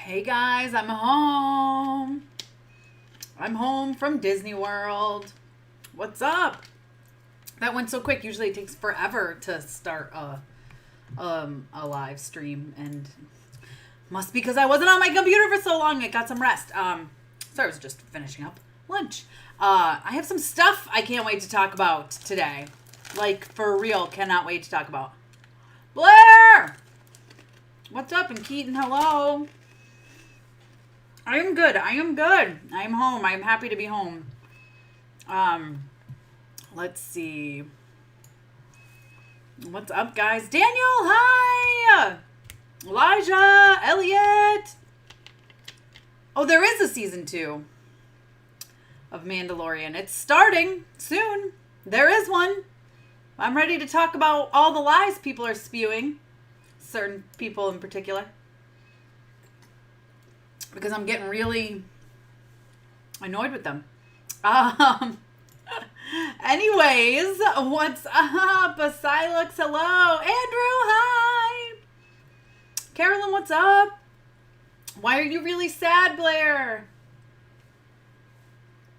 Hey guys, I'm home. I'm home from Disney World. What's up? That went so quick. Usually it takes forever to start a live stream, and must be because I wasn't on my computer for so long. I got some rest. Sorry, I was just finishing up lunch. I have some stuff I can't wait to talk about today. Like, for real, cannot wait to talk about. Blair! What's up? And Keaton, hello. I am good. I am home. I'm happy to be home. Let's see. What's up, guys? Daniel, hi! Elijah, Elliot. Oh, there is a season 2 of Mandalorian. It's starting soon. There is one. I'm ready to talk about all the lies people are spewing. Certain people in particular. Because I'm getting really annoyed with them. Anyways, what's up? Silux, hello. Andrew, hi. Carolyn, what's up? Why are you really sad, Blair?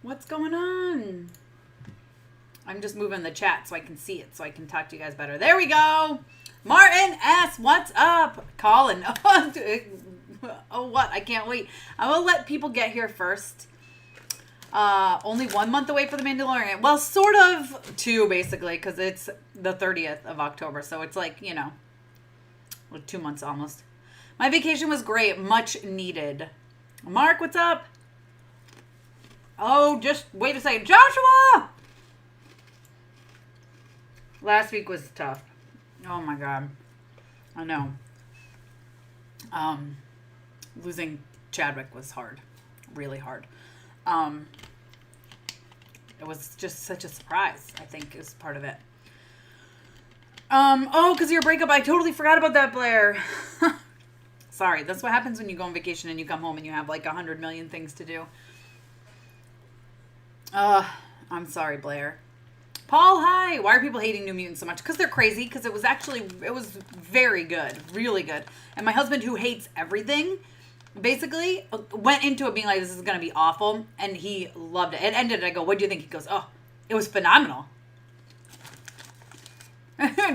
What's going on? I'm just moving the chat so I can see it, so I can talk to you guys better. There we go. Martin S., what's up? Colin. Oh, what? I can't wait. I will let people get here first. Only 1 month away for the Mandalorian. Well, sort of 2, basically, because it's the 30th of October. So it's like, you know, like 2 months almost. My vacation was great. Much needed. Mark, what's up? Oh, just wait a second. Joshua! Last week was tough. Oh, my God. I know. Losing Chadwick was hard. Really hard. It was just such a surprise, I think, is part of it. Oh, because of your breakup, I totally forgot about that, Blair. Sorry, that's what happens when you go on vacation and you come home and you have like 100 million things to do. I'm sorry, Blair. Paul, hi. Why are people hating New Mutants so much? Because they're crazy. Because it was very good. Really good. And my husband, who hates everything, basically went into it being like, this is going to be awful. And he loved it. It ended. I go, what do you think? He goes, oh, it was phenomenal.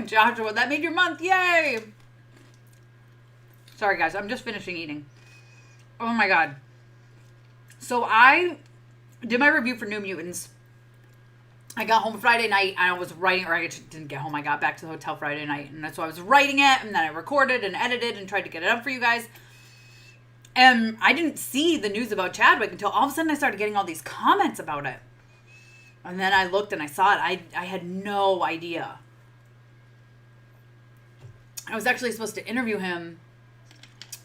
Joshua, that made your month. Yay. Sorry, guys. I'm just finishing eating. Oh, my God. So I did my review for New Mutants. I got home Friday night and I was writing, or I didn't get home. I got back to the hotel Friday night, and that's why I was writing it, and then I recorded and edited and tried to get it up for you guys. And I didn't see the news about Chadwick until all of a sudden I started getting all these comments about it. And then I looked and I saw it. I had no idea. I was actually supposed to interview him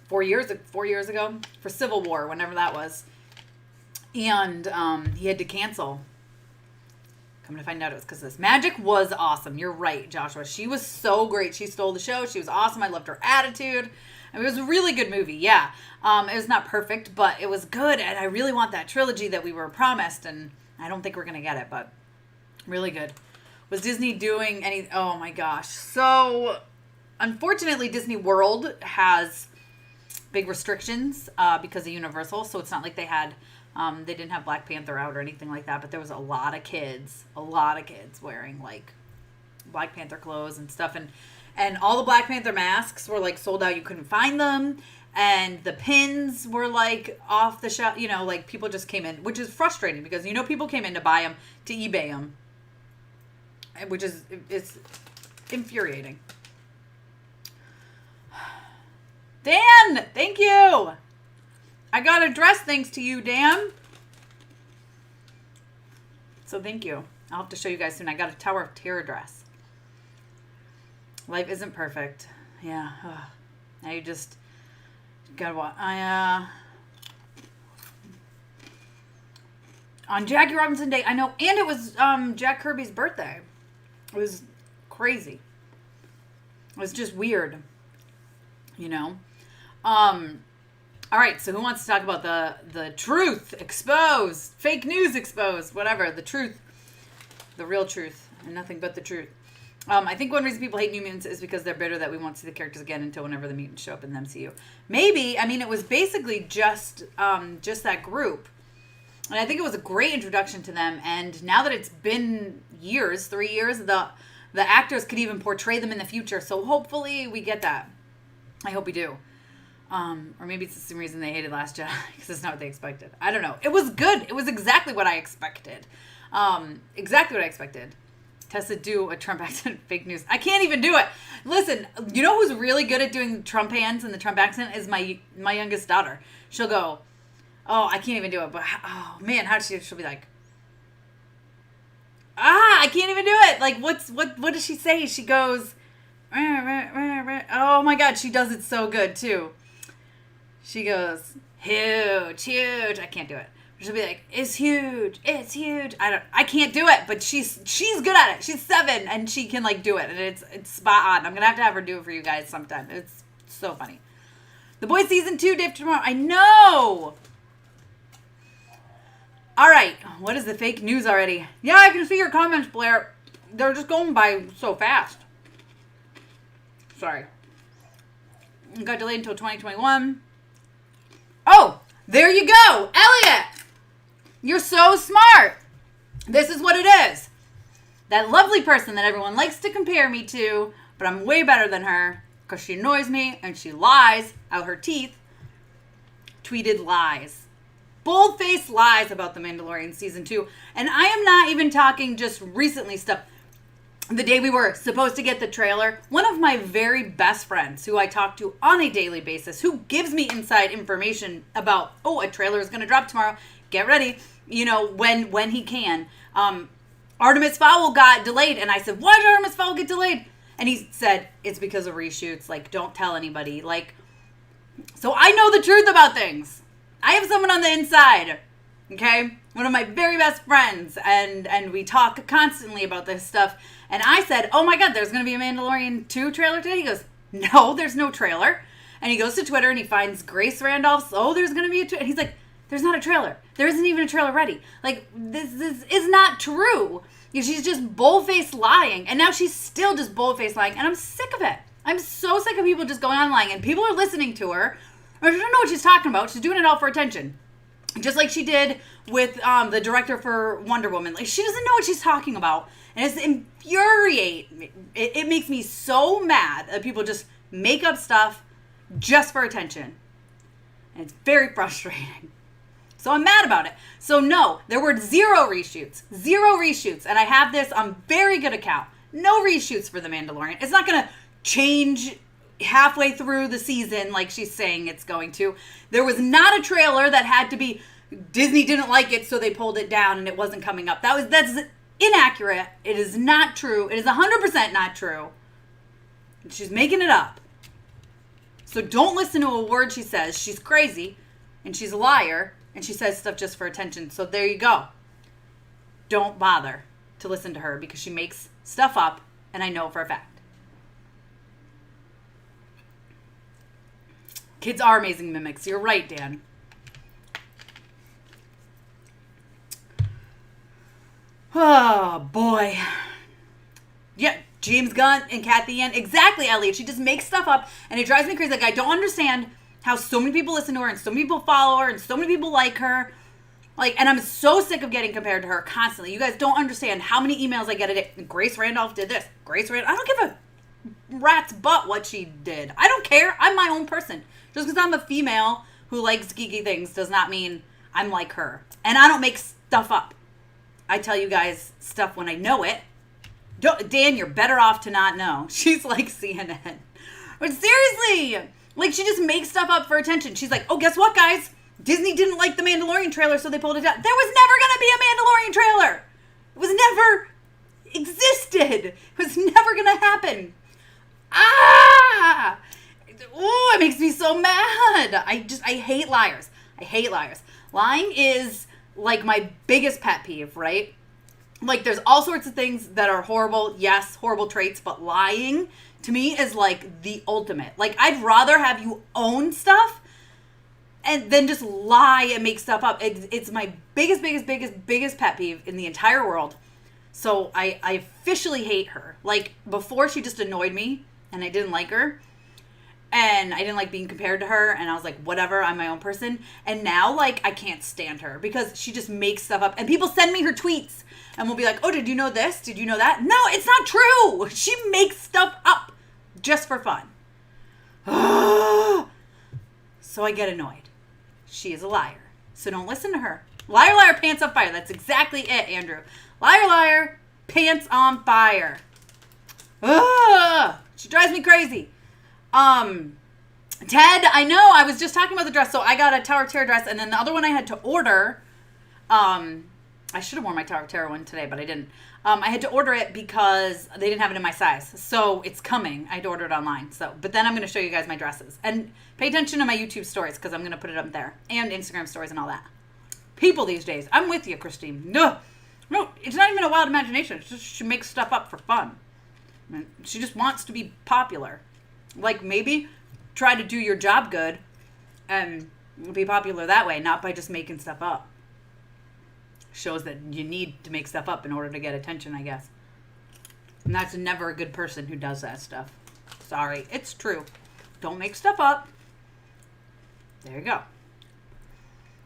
4 years ago for Civil War, whenever that was. And he had to cancel. Come to find out it was because this. Magic was awesome. You're right, Joshua. She was so great. She stole the show. She was awesome. I loved her attitude. I mean, it was a really good movie. Yeah. It was not perfect, but it was good. And I really want that trilogy that we were promised. And I don't think we're going to get it, but really good. Was Disney doing any... Oh, my gosh. So, unfortunately, Disney World has big restrictions because of Universal. So, it's not like they had... they didn't have Black Panther out or anything like that, but there was a lot of kids wearing like Black Panther clothes and stuff, and all the Black Panther masks were like sold out. You couldn't find them, and the pins were like off the shelf. You know, like people just came in, which is frustrating because you know people came in to buy them, to eBay them, which is it's infuriating. Dan, thank you. I got a dress thanks to you, Dan. So thank you. I'll have to show you guys soon. I got a Tower of Terror dress. Life isn't perfect. Yeah. Ugh. Now you just gotta watch. On Jackie Robinson Day, I know, and it was Jack Kirby's birthday. It was crazy. It was just weird. You know? All right, so who wants to talk about the truth exposed, fake news exposed, whatever, the truth, the real truth, and nothing but the truth. I think one reason people hate New Mutants is because they're bitter that we won't see the characters again until whenever the mutants show up in the MCU. Maybe. I mean, it was basically just that group. And I think it was a great introduction to them. And now that it's been 3 years, the actors could even portray them in the future. So hopefully we get that. I hope we do. Or maybe it's the same reason they hated Last Jedi, because it's not what they expected. I don't know. It was good. It was exactly what I expected. Exactly what I expected. Tessa, do a Trump accent, fake news. I can't even do it. Listen, you know who's really good at doing Trump hands and the Trump accent is my youngest daughter. She'll go, oh, I can't even do it, but oh man, she'll be like, I can't even do it. Like, what does she say? She goes, oh my God, she does it so good too. She goes, huge. I can't do it. She'll be like, it's huge. I can't do it, but she's good at it. She's 7 and she can like do it, and it's spot on. I'm gonna have her do it for you guys sometime. It's so funny. The Boys season 2 day after tomorrow. I know. All right, what is the fake news already? Yeah, I can see your comments, Blair. They're just going by so fast. Sorry. It got delayed until 2021. Oh, there you go, Elliot. You're so smart. This is what it is. That lovely person that everyone likes to compare me to, but I'm way better than her because she annoys me and she lies out her teeth, tweeted lies. Bold-faced lies about The Mandalorian Season 2. And I am not even talking just recently stuff. The day we were supposed to get the trailer, one of my very best friends who I talk to on a daily basis, who gives me inside information about, a trailer is going to drop tomorrow. Get ready, when he can. Artemis Fowl got delayed, and I said, why did Artemis Fowl get delayed? And he said, it's because of reshoots. Like, don't tell anybody. Like, so I know the truth about things. I have someone on the inside, okay? One of my very best friends, and we talk constantly about this stuff. And I said, oh my God, there's going to be a Mandalorian 2 trailer today? He goes, no, there's no trailer. And he goes to Twitter and he finds Grace Randolph's, there's going to be a trailer. And he's like, there's not a trailer. There isn't even a trailer ready. Like, this is not true. She's just bold-faced lying. And now she's still just bold-faced lying. And I'm sick of it. I'm so sick of people just going on lying. And people are listening to her. Or she don't know what she's talking about. She's doing it all for attention. Just like she did with the director for Wonder Woman. Like, she doesn't know what she's talking about. And it's infuriating. It makes me so mad that people just make up stuff just for attention. And it's very frustrating. So I'm mad about it. So no, there were 0 reshoots. 0 reshoots. And I have this on very good account. No reshoots for The Mandalorian. It's not going to change halfway through the season like she's saying it's going to. There was not a trailer that had to be, Disney didn't like it, so they pulled it down and it wasn't coming up. That's inaccurate. It is not true. It is 100% not true. She's making it up. So don't listen to a word she says. She's crazy and she's a liar and she says stuff just for attention. So there you go. Don't bother to listen to her because she makes stuff up, and I know for a fact. Kids are amazing mimics. You're right, Dan. Oh, boy. Yeah, James Gunn and Kathy Ann. Exactly, Elliot. She just makes stuff up, and it drives me crazy. Like, I don't understand how so many people listen to her, and so many people follow her, and so many people like her. Like, and I'm so sick of getting compared to her constantly. You guys don't understand how many emails I get a day. Grace Randolph did this. Grace Randolph. I don't give a rat's butt what she did. I don't care. I'm my own person. Just because I'm a female who likes geeky things does not mean I'm like her. And I don't make stuff up. I tell you guys stuff when I know it. Dan, you're better off to not know. She's like CNN. But seriously, like, she just makes stuff up for attention. She's like, guess what, guys? Disney didn't like the Mandalorian trailer, so they pulled it down. There was never going to be a Mandalorian trailer. It was never existed. It was never going to happen. Oh, it makes me so mad. I hate liars. I hate liars. Lying is like my biggest pet peeve, right? Like, there's all sorts of things that are horrible. Yes, horrible traits, but lying to me is like the ultimate. Like, I'd rather have you own stuff and then just lie and make stuff up. It's my biggest pet peeve in the entire world. So I officially hate her. Like, before she just annoyed me and I didn't like her. And I didn't like being compared to her. And I was like, whatever, I'm my own person. And now, like, I can't stand her because she just makes stuff up. And people send me her tweets and will be like, oh, did you know this? Did you know that? No, it's not true. She makes stuff up just for fun. So I get annoyed. She is a liar. So don't listen to her. Liar, liar, pants on fire. That's exactly it, Andrew. Liar, liar, pants on fire. She drives me crazy. Ted, I know, I was just talking about the dress. So I got a Tower of Terror dress, and then the other one I had to order. I should have worn my Tower of Terror one today, but I didn't. I had to order it because they didn't have it in my size. So it's coming. I had to order it online. But then I'm going to show you guys my dresses. And pay attention to my YouTube stories because I'm going to put it up there. And Instagram stories and all that. People these days. I'm with you, Christine. No, it's not even a wild imagination. It's just she makes stuff up for fun. I mean, she just wants to be popular. Like, maybe try to do your job good and be popular that way, not by just making stuff up. Shows that you need to make stuff up in order to get attention, I guess. And that's never a good person who does that stuff. Sorry, it's true. Don't make stuff up. There you go.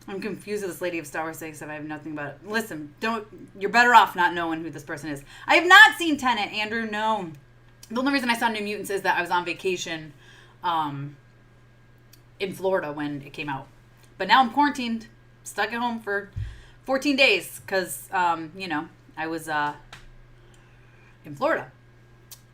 I'm confused with this lady of Star Wars 6 if I have nothing about it. Listen, you're better off not knowing who this person is. I have not seen Tenet, Andrew, no. The only reason I saw New Mutants is that I was on vacation in Florida when it came out. But now I'm quarantined, stuck at home for 14 days because, I was in Florida.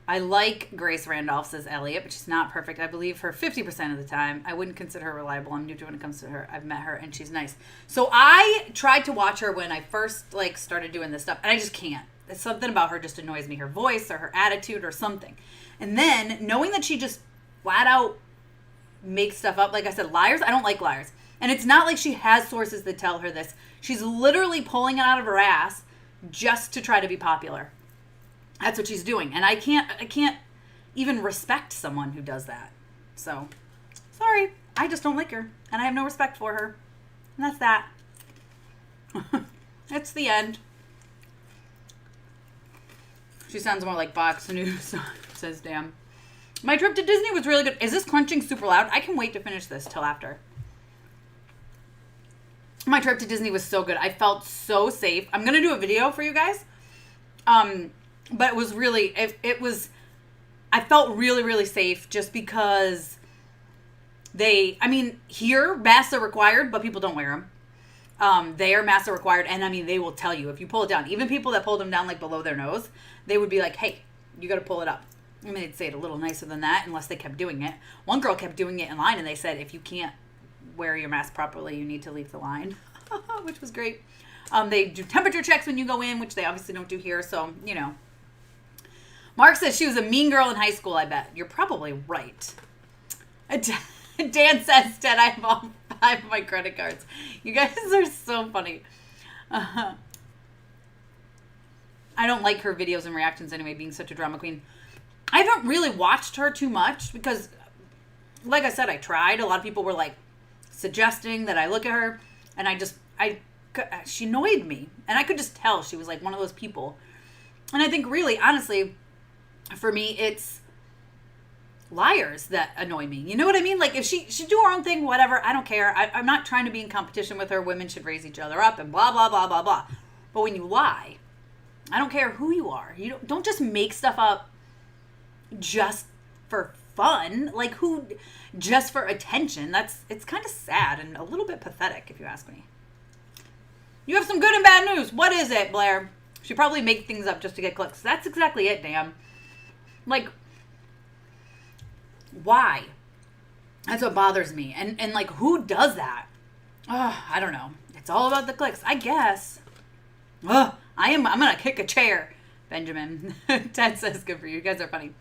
I like Grace Randolph, says Elliot, but she's not perfect. I believe her 50% of the time. I wouldn't consider her reliable. I'm neutral when it comes to her. I've met her, and she's nice. So I tried to watch her when I first, started doing this stuff, and I just can't. There's something about her just annoys me. Her voice or her attitude or something. And then, knowing that she just flat out makes stuff up, like I said, liars, I don't like liars. And it's not like she has sources that tell her this. She's literally pulling it out of her ass just to try to be popular. That's what she's doing. And I can't even respect someone who does that. So, sorry. I just don't like her. And I have no respect for her. And that's that. That's the end. She sounds more like Fox News, says Dan. My trip to Disney was really good. Is this crunching super loud? I can wait to finish this till after. My trip to Disney was so good. I felt so safe. I'm going to do a video for you guys. But it was really, I felt really, really safe just because here, masks are required, but people don't wear them. They are masks are required, and they will tell you if you pull it down. Even people that pulled them down below their nose, they would be like, hey, you got to pull it up. They'd say it a little nicer than that unless they kept doing it. One girl kept doing it in line, and they said, if you can't wear your mask properly, you need to leave the line, which was great. They do temperature checks when you go in, which they obviously don't do here, so, Mark says she was a mean girl in high school, I bet. You're probably right. Dan says, Ted, I have all 5 of my credit cards. You guys are so funny. I don't like her videos and reactions anyway, being such a drama queen. I haven't really watched her too much because, like I said, I tried. A lot of people were, suggesting that I look at her, and she annoyed me. And I could just tell she was, one of those people. And I think really, honestly, for me, it's liars that annoy me. You know what I mean? If she should do her own thing, whatever, I don't care. I'm not trying to be in competition with her. Women should raise each other up and blah, blah, blah, blah, blah. But when you lie, I don't care who you are. You don't just make stuff up just for fun. Who just for attention. It's kind of sad and a little bit pathetic, if you ask me. You have some good and bad news. What is it, Blair? She probably make things up just to get clicks. That's exactly it, damn. Why? That's what bothers me. And who does that? I don't know. It's all about the clicks, I guess. I'm going to kick a chair, Benjamin. Ted says, good for you. You guys are funny.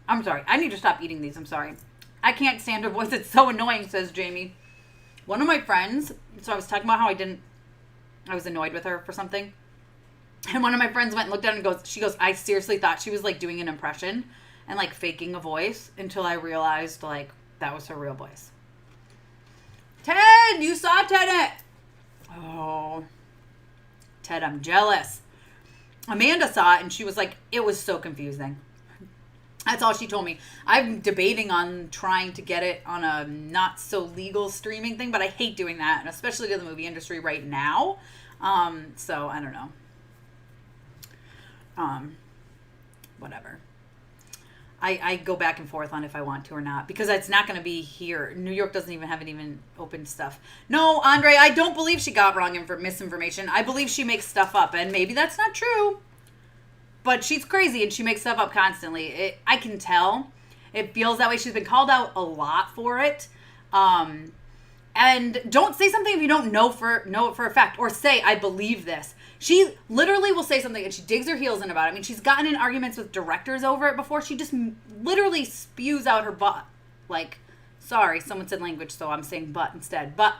I'm sorry. I need to stop eating these. I'm sorry. I can't stand her voice. It's so annoying, says Jamie. One of my friends, so I was talking about how I was annoyed with her for something. And one of my friends went and looked at it and she goes, I seriously thought she was doing an impression and faking a voice until I realized that was her real voice. Ted, you saw Tenet. Oh, Ted, I'm jealous. Amanda saw it and she was like, it was so confusing. That's all she told me. I'm debating on trying to get it on a not so legal streaming thing, but I hate doing that, and especially to the movie industry right now. So I don't know. Whatever. I go back and forth on if I want to or not, because it's not going to be here. New York doesn't even have it even open stuff. No, Andre, I don't believe she got wrong misinformation. I believe she makes stuff up, and maybe that's not true. But she's crazy, and she makes stuff up constantly. I can tell. It feels that way. She's been called out a lot for it. And don't say something if you don't know it for a fact, or say, I believe this. She literally will say something and she digs her heels in about it. I mean, she's gotten in arguments with directors over it before. She just literally spews out her butt. Like, sorry, someone said language, so I'm saying butt instead. But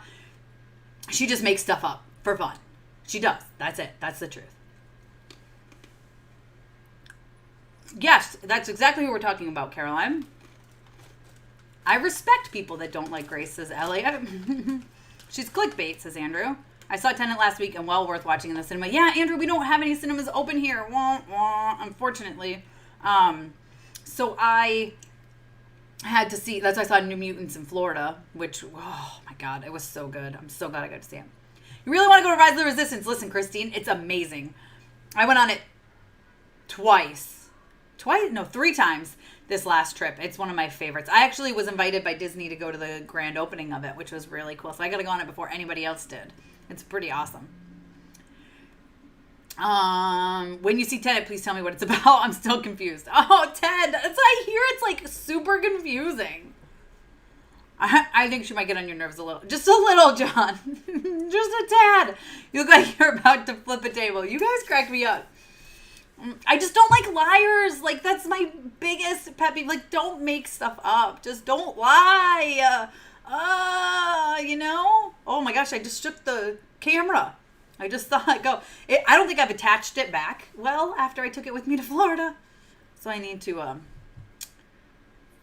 she just makes stuff up for fun. She does. That's it. That's the truth. Yes, that's exactly who we're talking about, Caroline. I respect people that don't like Grace, says Elliot. She's clickbait, says Andrew. I saw Tenet last week and well worth watching in the cinema. Yeah, Andrew, we don't have any cinemas open here. Wah, wah, unfortunately. So I had to see, that's why I saw New Mutants in Florida, which, oh my God, it was so good. I'm so glad I got to see it. You really want to go to Rise of the Resistance? Listen, Christine, it's amazing. I went on it three times this last trip. It's one of my favorites. I actually was invited by Disney to go to the grand opening of it, which was really cool. So I got to go on it before anybody else did. It's pretty awesome. When you see Tenet, please tell me what it's about. I'm still confused. Oh, Ted. I hear it's like super confusing. I think she might get on your nerves a little. Just a little, John. Just a tad. You look like you're about to flip a table. You guys crack me up. I just don't like liars. Like, that's my biggest pet peeve. Like, don't make stuff up. Just don't lie. You know? Oh my gosh, I just shook the camera. I just thought I'd go. I don't think I've attached it back well after I took it with me to Florida. So I need to,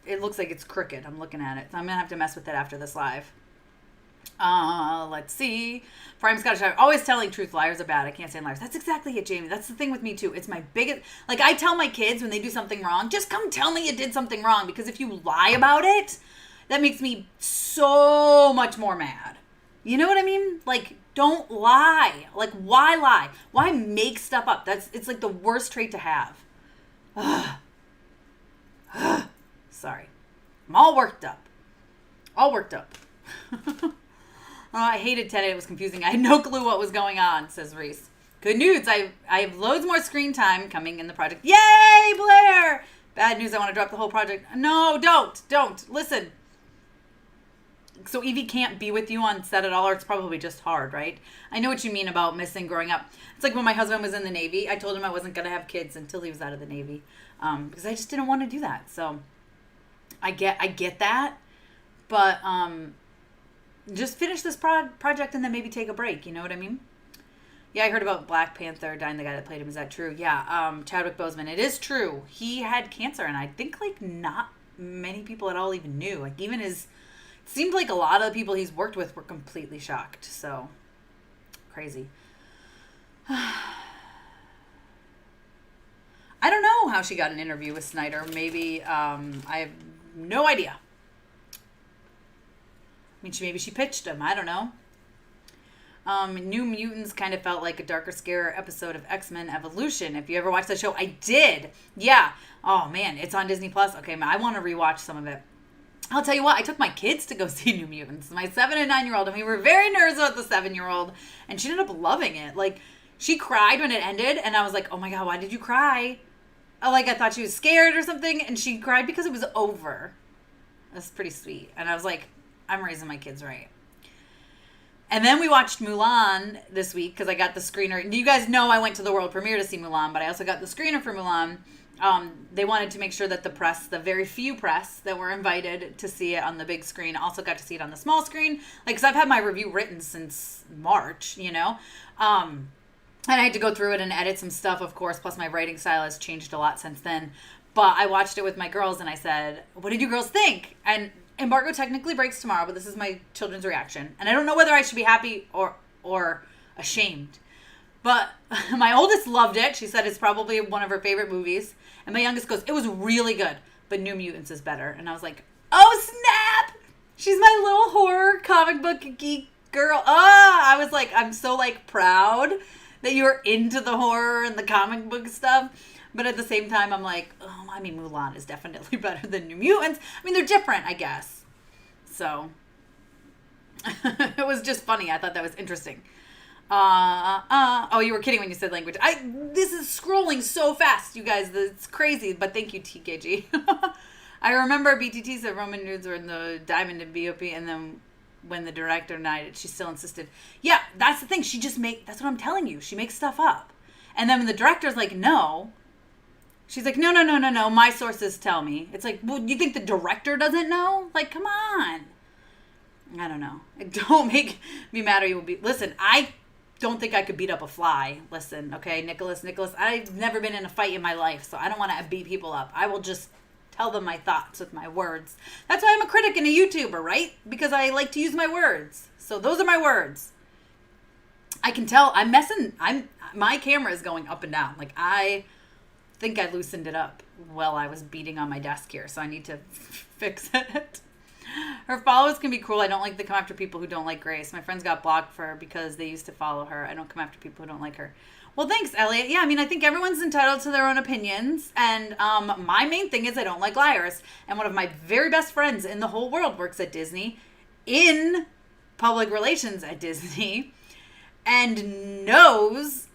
it looks like it's crooked. I'm looking at it. So I'm going to have to mess with it after this live. Let's see. Prime Scottish, I'm always telling truth. Liars are bad. I can't stand liars. That's exactly it, Jamie. That's the thing with me too. It's my biggest, like, I tell my kids when they do something wrong, just come tell me you did something wrong. Because if you lie about it, that makes me so much more mad. You know what I mean? Like, don't lie. Like, why lie? Why make stuff up? It's like the worst trait to have. Sorry. I'm all worked up. I hated Tenet. It was confusing. I had no clue what was going on, says Reese. Good news. I have loads more screen time coming in the project. Yay, Blair! Bad news. I want to drop the whole project. No, don't. Listen. So Evie can't be with you on set at all, or it's probably just hard, right? I know what you mean about missing growing up. It's like when my husband was in the Navy. I told him I wasn't going to have kids until he was out of the Navy, because I just didn't want to do that. So I get that, but just finish this project and then maybe take a break. You know what I mean? Yeah, I heard about Black Panther dying, the guy that played him. Is that true? Yeah, Chadwick Boseman. It is true. He had cancer, and I think, like, not many people at all even knew. Like, even it seemed like a lot of the people he's worked with were completely shocked. So, crazy. I don't know how she got an interview with Snyder. Maybe, I have no idea. I mean, maybe she pitched him. I don't know. New Mutants kind of felt like a darker, scarier episode of X-Men Evolution. If you ever watched that show, I did. Yeah. Oh, man. It's on Disney+. Okay, man, I want to rewatch some of it. I'll tell you what. I took my kids to go see New Mutants. My 7- and 9-year-old. And we were very nervous about the 7-year-old. And she ended up loving it. Like, she cried when it ended. And I was like, oh, my God, why did you cry? I thought she was scared or something. And she cried because it was over. That's pretty sweet. And I was like, I'm raising my kids right. And then we watched Mulan this week because I got the screener. You guys know I went to the world premiere to see Mulan, but I also got the screener for Mulan. They wanted to make sure that the press, the very few press that were invited to see it on the big screen, also got to see it on the small screen. Like, because I've had my review written since March, you know. And I had to go through it and edit some stuff, of course. Plus, my writing style has changed a lot since then. But I watched it with my girls, and I said, what did you girls think? And embargo technically breaks tomorrow, but this is my children's reaction. And I don't know whether I should be happy or ashamed. But my oldest loved it. She said it's probably one of her favorite movies. And my youngest goes, it was really good, but New Mutants is better. And I was like, oh, snap! She's my little horror comic book geek girl. I was like, I'm so like proud that you're into the horror and the comic book stuff. But at the same time, I'm like, oh, I mean, Mulan is definitely better than New Mutants. I mean, they're different, I guess. So it was just funny. I thought that was interesting. Oh, you were kidding when you said language. This is scrolling so fast, you guys. It's crazy, but thank you, TKG. I remember BTT said Roman nudes were in the Diamond and BOP, and then when the director denied it, she still insisted. Yeah, that's the thing. That's what I'm telling you. She makes stuff up. And then when the director's like, no, she's like, no, my sources tell me. It's like, well, you think the director doesn't know? Like, come on. I don't know. Don't make me mad or you will be. Listen, I don't think I could beat up a fly. Listen, okay, Nicholas, I've never been in a fight in my life, so I don't want to beat people up. I will just tell them my thoughts with my words. That's why I'm a critic and a YouTuber, right? Because I like to use my words. So those are my words. I can tell my camera is going up and down. Like, I think I loosened it up while I was beating on my desk here, so I need to fix it. Her followers can be cruel. I don't like to come after people who don't like Grace. My friends got blocked for her because they used to follow her. I don't come after people who don't like her. Well, thanks, Elliot. Yeah, I mean, I think everyone's entitled to their own opinions. And my main thing is I don't like liars. And one of my very best friends in the whole world works at Disney, in public relations at Disney, and knows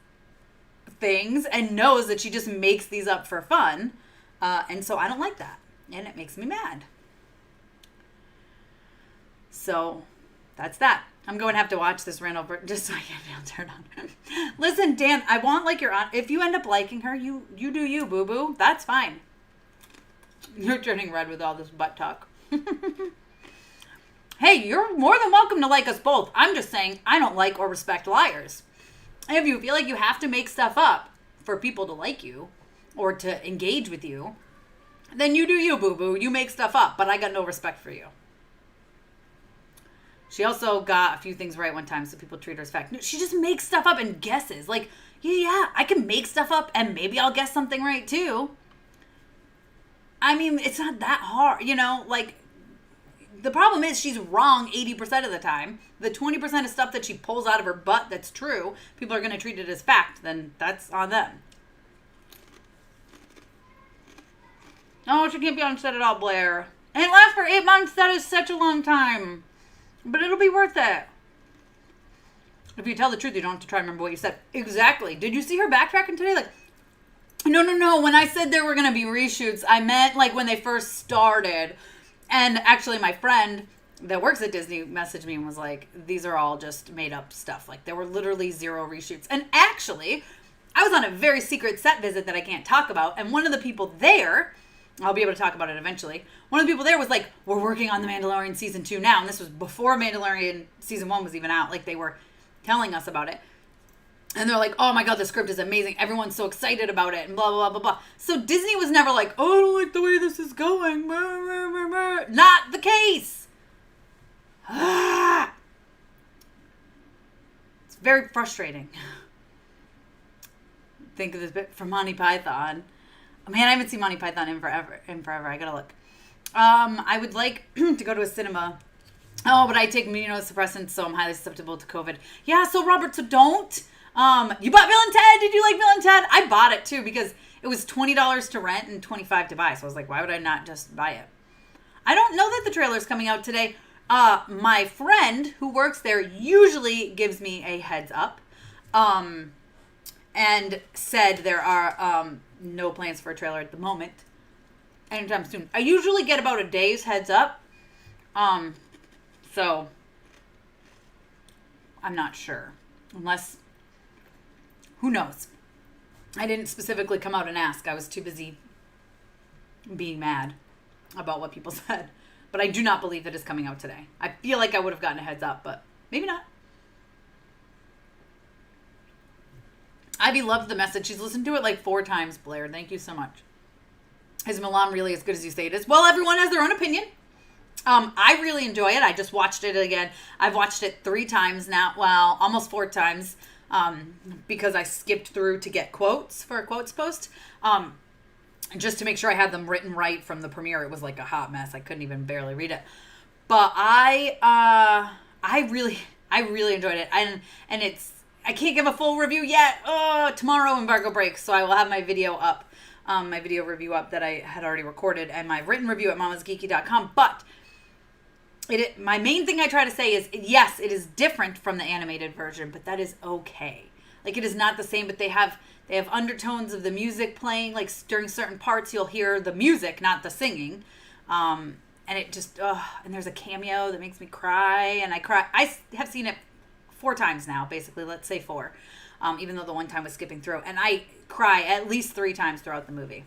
things and knows that she just makes these up for fun. And so I don't like that. And it makes me mad. So that's that. I'm going to have to watch this Randolph just so I can feel turned on. Listen, Dan, I want like your aunt. If you end up liking her, you do you, boo-boo. That's fine. You're turning red with all this butt talk. Hey, you're more than welcome to like us both. I'm just saying I don't like or respect liars. And if you feel like you have to make stuff up for people to like you or to engage with you, then you do you, boo-boo. You make stuff up, but I got no respect for you. She also got a few things right one time, so people treat her as fact. No, she just makes stuff up and guesses. Like, yeah, I can make stuff up and maybe I'll guess something right too. I mean, it's not that hard, like, the problem is she's wrong 80% of the time. The 20% of stuff that she pulls out of her butt that's true, people are going to treat it as fact. Then that's on them. Oh, she can't be on set at all, Blair. And it lasts for 8 months. That is such a long time. But it'll be worth it. If you tell the truth, you don't have to try to remember what you said. Exactly. Did you see her backtracking today? Like, no. When I said there were going to be reshoots, I meant like when they first started. And actually, my friend that works at Disney messaged me and was like, these are all just made up stuff. Like, there were literally 0 reshoots. And actually, I was on a very secret set visit that I can't talk about. And one of the people there, I'll be able to talk about it eventually. One of the people there was like, we're working on the Mandalorian season 2 now. And this was before Mandalorian season 1 was even out. Like, they were telling us about it. And they're like, oh my God, the script is amazing. Everyone's so excited about it and blah, blah, blah, blah, blah. So Disney was never like, oh, I don't like the way this is going. Not the case. It's very frustrating. Think of this bit from Monty Python. Man, I haven't seen Monty Python in forever. I gotta look. I would like to go to a cinema. Oh, but I take immunosuppressants, so I'm highly susceptible to COVID. Yeah, so Robert, so don't. You bought Bill and Ted? Did you like Bill and Ted? I bought it too because it was $20 to rent and $25 to buy. So I was like, why would I not just buy it? I don't know that the trailer's coming out today. My friend who works there usually gives me a heads up. And said there are no plans for a trailer at the moment. Anytime soon. I usually get about a day's heads up. So I'm not sure. Unless, who knows? I didn't specifically come out and ask. I was too busy being mad about what people said. But I do not believe that it's coming out today. I feel like I would have gotten a heads up, but maybe not. Ivy loved the message. She's listened to it like 4 times, Blair. Thank you so much. Is Mulan really as good as you say it is? Well, everyone has their own opinion. I really enjoy it. I just watched it again. I've watched it 3 times now. Well, almost 4 times. because I skipped through to get quotes for a quotes post. Just to make sure I had them written right from the premiere. It was like a hot mess. I couldn't even barely read it. But I really enjoyed it. And I can't give a full review yet. Tomorrow embargo breaks, so I will have my video up, my video review up that I had already recorded, and my written review at mamasgeeky.com. But my main thing I try to say is, yes, it is different from the animated version, but that is okay. Like, it is not the same, but they have undertones of the music playing. Like, during certain parts, you'll hear the music, not the singing. And it just, and there's a cameo that makes me cry, and I cry. I have seen it 4 times now, basically. Let's say 4, even though the one time was skipping through. And I cry at least 3 times throughout the movie.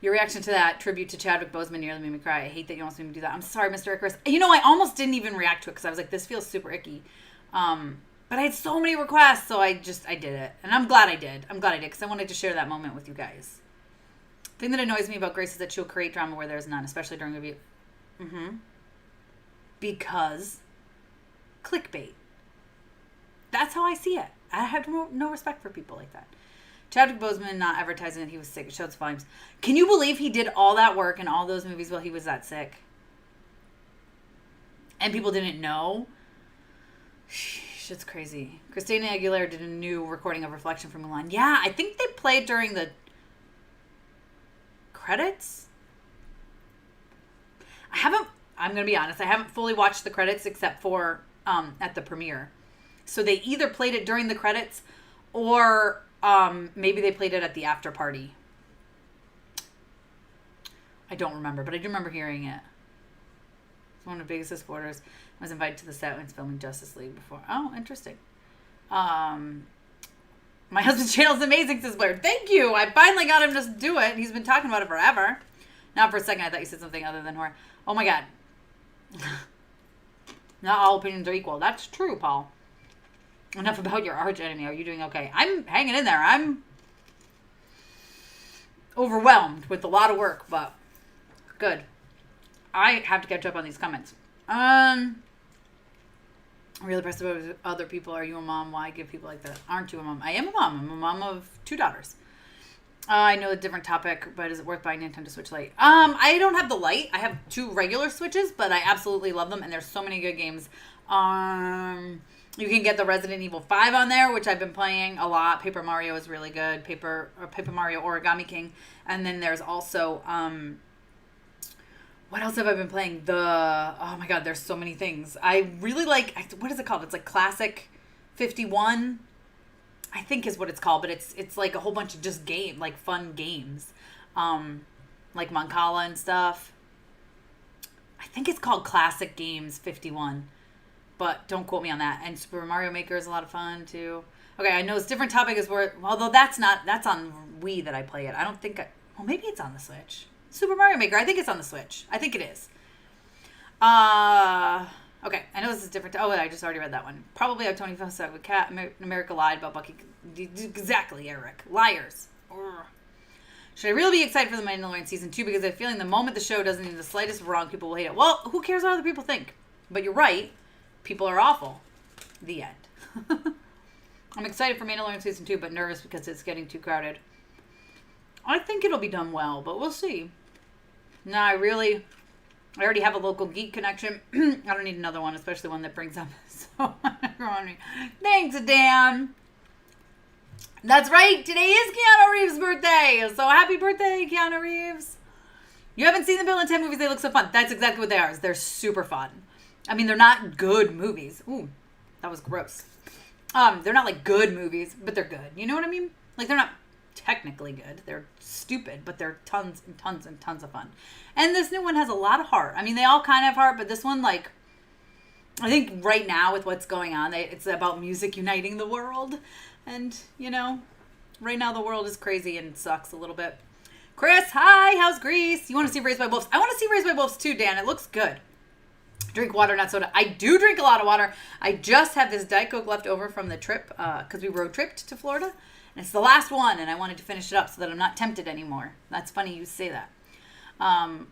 Your reaction to that tribute to Chadwick Boseman nearly made me cry. I hate that you almost made me do that. I'm sorry, Mr. Icarus. You know, I almost didn't even react to it because I was like, this feels super icky. But I had so many requests, so I did it. And I'm glad I did. Because I wanted to share that moment with you guys. The thing that annoys me about Grace is that she'll create drama where there's none, especially during review. Because clickbait. That's how I see it. I have no respect for people like that. Chadwick Boseman not advertising that he was sick. It shows volumes. Can you believe he did all that work in all those movies while he was that sick? And people didn't know? Shit's crazy. Christina Aguilera did a new recording of Reflection from Mulan. Yeah, I think they played during the credits. I'm going to be honest, I haven't fully watched the credits except for at the premiere. So they either played it during the credits or maybe they played it at the after party. I don't remember, but I do remember hearing it. It's one of the biggest supporters. I was invited to the set when it's filming Justice League before. Oh, interesting. My husband's channel is amazing, says Blair. Thank you. I finally got him to do it. He's been talking about it forever. Now for a second, I thought you said something other than horror. Oh my God. Not all opinions are equal. That's true, Paul. Enough about your arch enemy. Are you doing okay? I'm hanging in there. I'm overwhelmed with a lot of work, but good. I have to catch up on these comments. I'm really impressed about other people. Are you a mom? Why give people like that? Aren't you a mom? I am a mom. I'm a mom of 2 daughters. I know a different topic, but is it worth buying Nintendo Switch Lite? I don't have the Lite. I have 2 regular Switches, but I absolutely love them, and there's so many good games. You can get the Resident Evil 5 on there, which I've been playing a lot. Paper Mario is really good. Paper Mario Origami King. And then there's also, what else have I been playing? Oh my God, there's so many things. I really like, what is it called? It's like Classic 51, I think is what it's called. But it's like a whole bunch of just fun games. Like Mancala and stuff. I think it's called Classic Games 51. But don't quote me on that. And Super Mario Maker is a lot of fun, too. Okay, I know it's a different topic. Although that's on Wii that I play it. I don't think well, maybe it's on the Switch. Super Mario Maker, I think it's on the Switch. I think it is. Okay, I know this is different. I just already read that one. Probably how Tony said with Cat America lied about Bucky. Exactly, Eric. Liars. Urgh. Should I really be excited for the Mandalorian Season 2? Because I have a feeling the moment the show doesn't even the slightest wrong, people will hate it. Well, who cares what other people think? But you're right. People are awful. The end. I'm excited for Mandalorian Season 2, but nervous because it's getting too crowded. I think it'll be done well, but we'll see. No, I already have a local geek connection. I don't need another one, especially one that brings up so much. Thanks, Dan. That's right. Today is Keanu Reeves' birthday. So happy birthday, Keanu Reeves. You haven't seen the Bill and Ted movies. They look so fun. That's exactly what they are. They're super fun. I mean, they're not good movies. Ooh, that was gross. They're not like good movies, but they're good. You know what I mean? Like, they're not technically good. They're stupid, but they're tons and tons and tons of fun. And this new one has a lot of heart. I mean, they all kind of have heart, but this one, like, I think right now with what's going on, it's about music uniting the world. And, you know, right now the world is crazy and sucks a little bit. Chris, hi, how's Greece? You want to see Raised by Wolves? I want to see Raised by Wolves too, Dan. It looks good. Drink water, not soda. I do drink a lot of water. I just have this Diet Coke left over from the trip because we road tripped to Florida. And it's the last one, and I wanted to finish it up so that I'm not tempted anymore. That's funny you say that.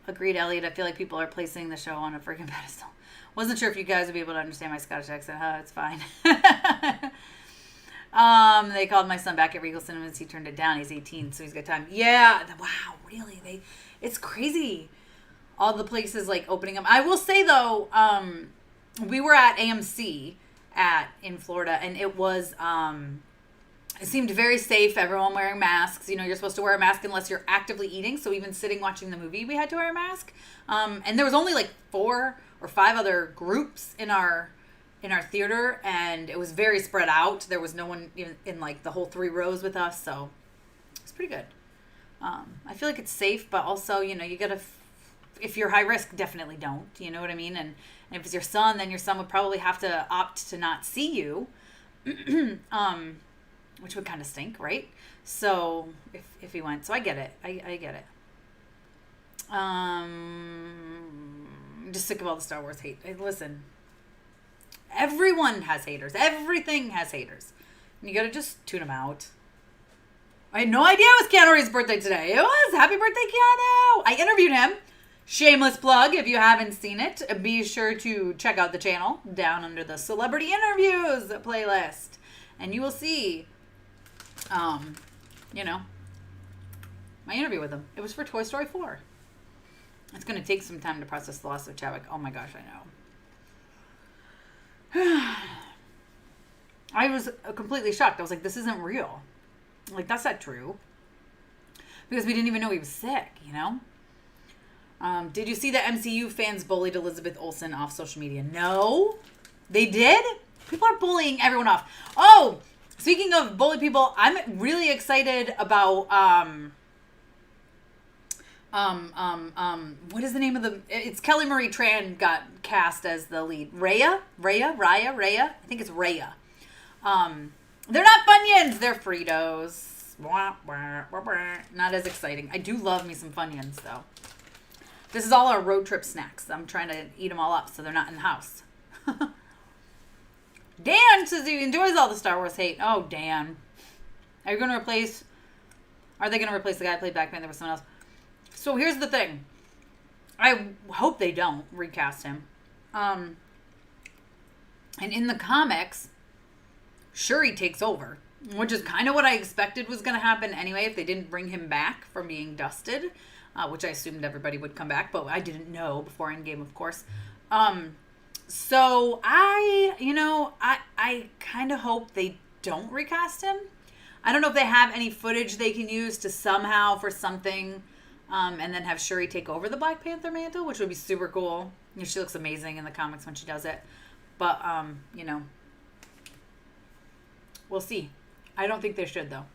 Agreed, Elliot. I feel like people are placing the show on a freaking pedestal. Wasn't sure if you guys would be able to understand my Scottish accent. It's fine. They called my son back at Regal Cinemas. He turned it down. He's 18, so he's got time. Yeah. Wow. Really? It's crazy. All the places like opening up. I will say though, we were at AMC in Florida, and it was it seemed very safe. Everyone wearing masks. You know, you're supposed to wear a mask unless you're actively eating. So even sitting watching the movie, we had to wear a mask. And there was only like 4 or 5 other groups in our theater, and it was very spread out. There was no one in like the whole 3 rows with us, so it's pretty good. I feel like it's safe, but also, you know, you gotta, if you're high risk, definitely don't. You know what I mean? And if it's your son, then your son would probably have to opt to not see you, which would kind of stink, right? So if he went, so I get it. I get it. I'm just sick of all the Star Wars hate. Hey, listen, everyone has haters. Everything has haters. And you gotta just tune them out. I had no idea it was Keanu Reeves' birthday today. It was. Happy birthday, Keanu. I interviewed him. Shameless plug. If you haven't seen it, be sure to check out the channel down under the celebrity interviews playlist. And you will see, you know, my interview with him. It was for Toy Story 4. It's going to take some time to process the loss of Chadwick. Oh my gosh, I know. I was completely shocked. I was like, this isn't real. Like, that's not true. Because we didn't even know he was sick, you know? Did you see that MCU fans bullied Elizabeth Olsen off social media? No. They did? People are bullying everyone off. Oh, speaking of bully people, I'm really excited about, what is the name of it's Kelly Marie Tran got cast as the lead. Raya? I think it's Raya. They're not Funyuns, they're Fritos. Not as exciting. I do love me some Funyuns, though. This is all our road trip snacks. I'm trying to eat them all up so they're not in the house. Dan says he enjoys all the Star Wars hate. Oh, Dan. Are they going to replace the guy who played Black Panther with someone else? So here's the thing. I hope they don't recast him. And in the comics, Shuri takes over, which is kind of what I expected was going to happen anyway if they didn't bring him back from being dusted, which I assumed everybody would come back, but I didn't know before Endgame, of course. So I kind of hope they don't recast him. I don't know if they have any footage they can use to somehow for something, and then have Shuri take over the Black Panther mantle, which would be super cool. You know, she looks amazing in the comics when she does it. But, we'll see. I don't think they should, though.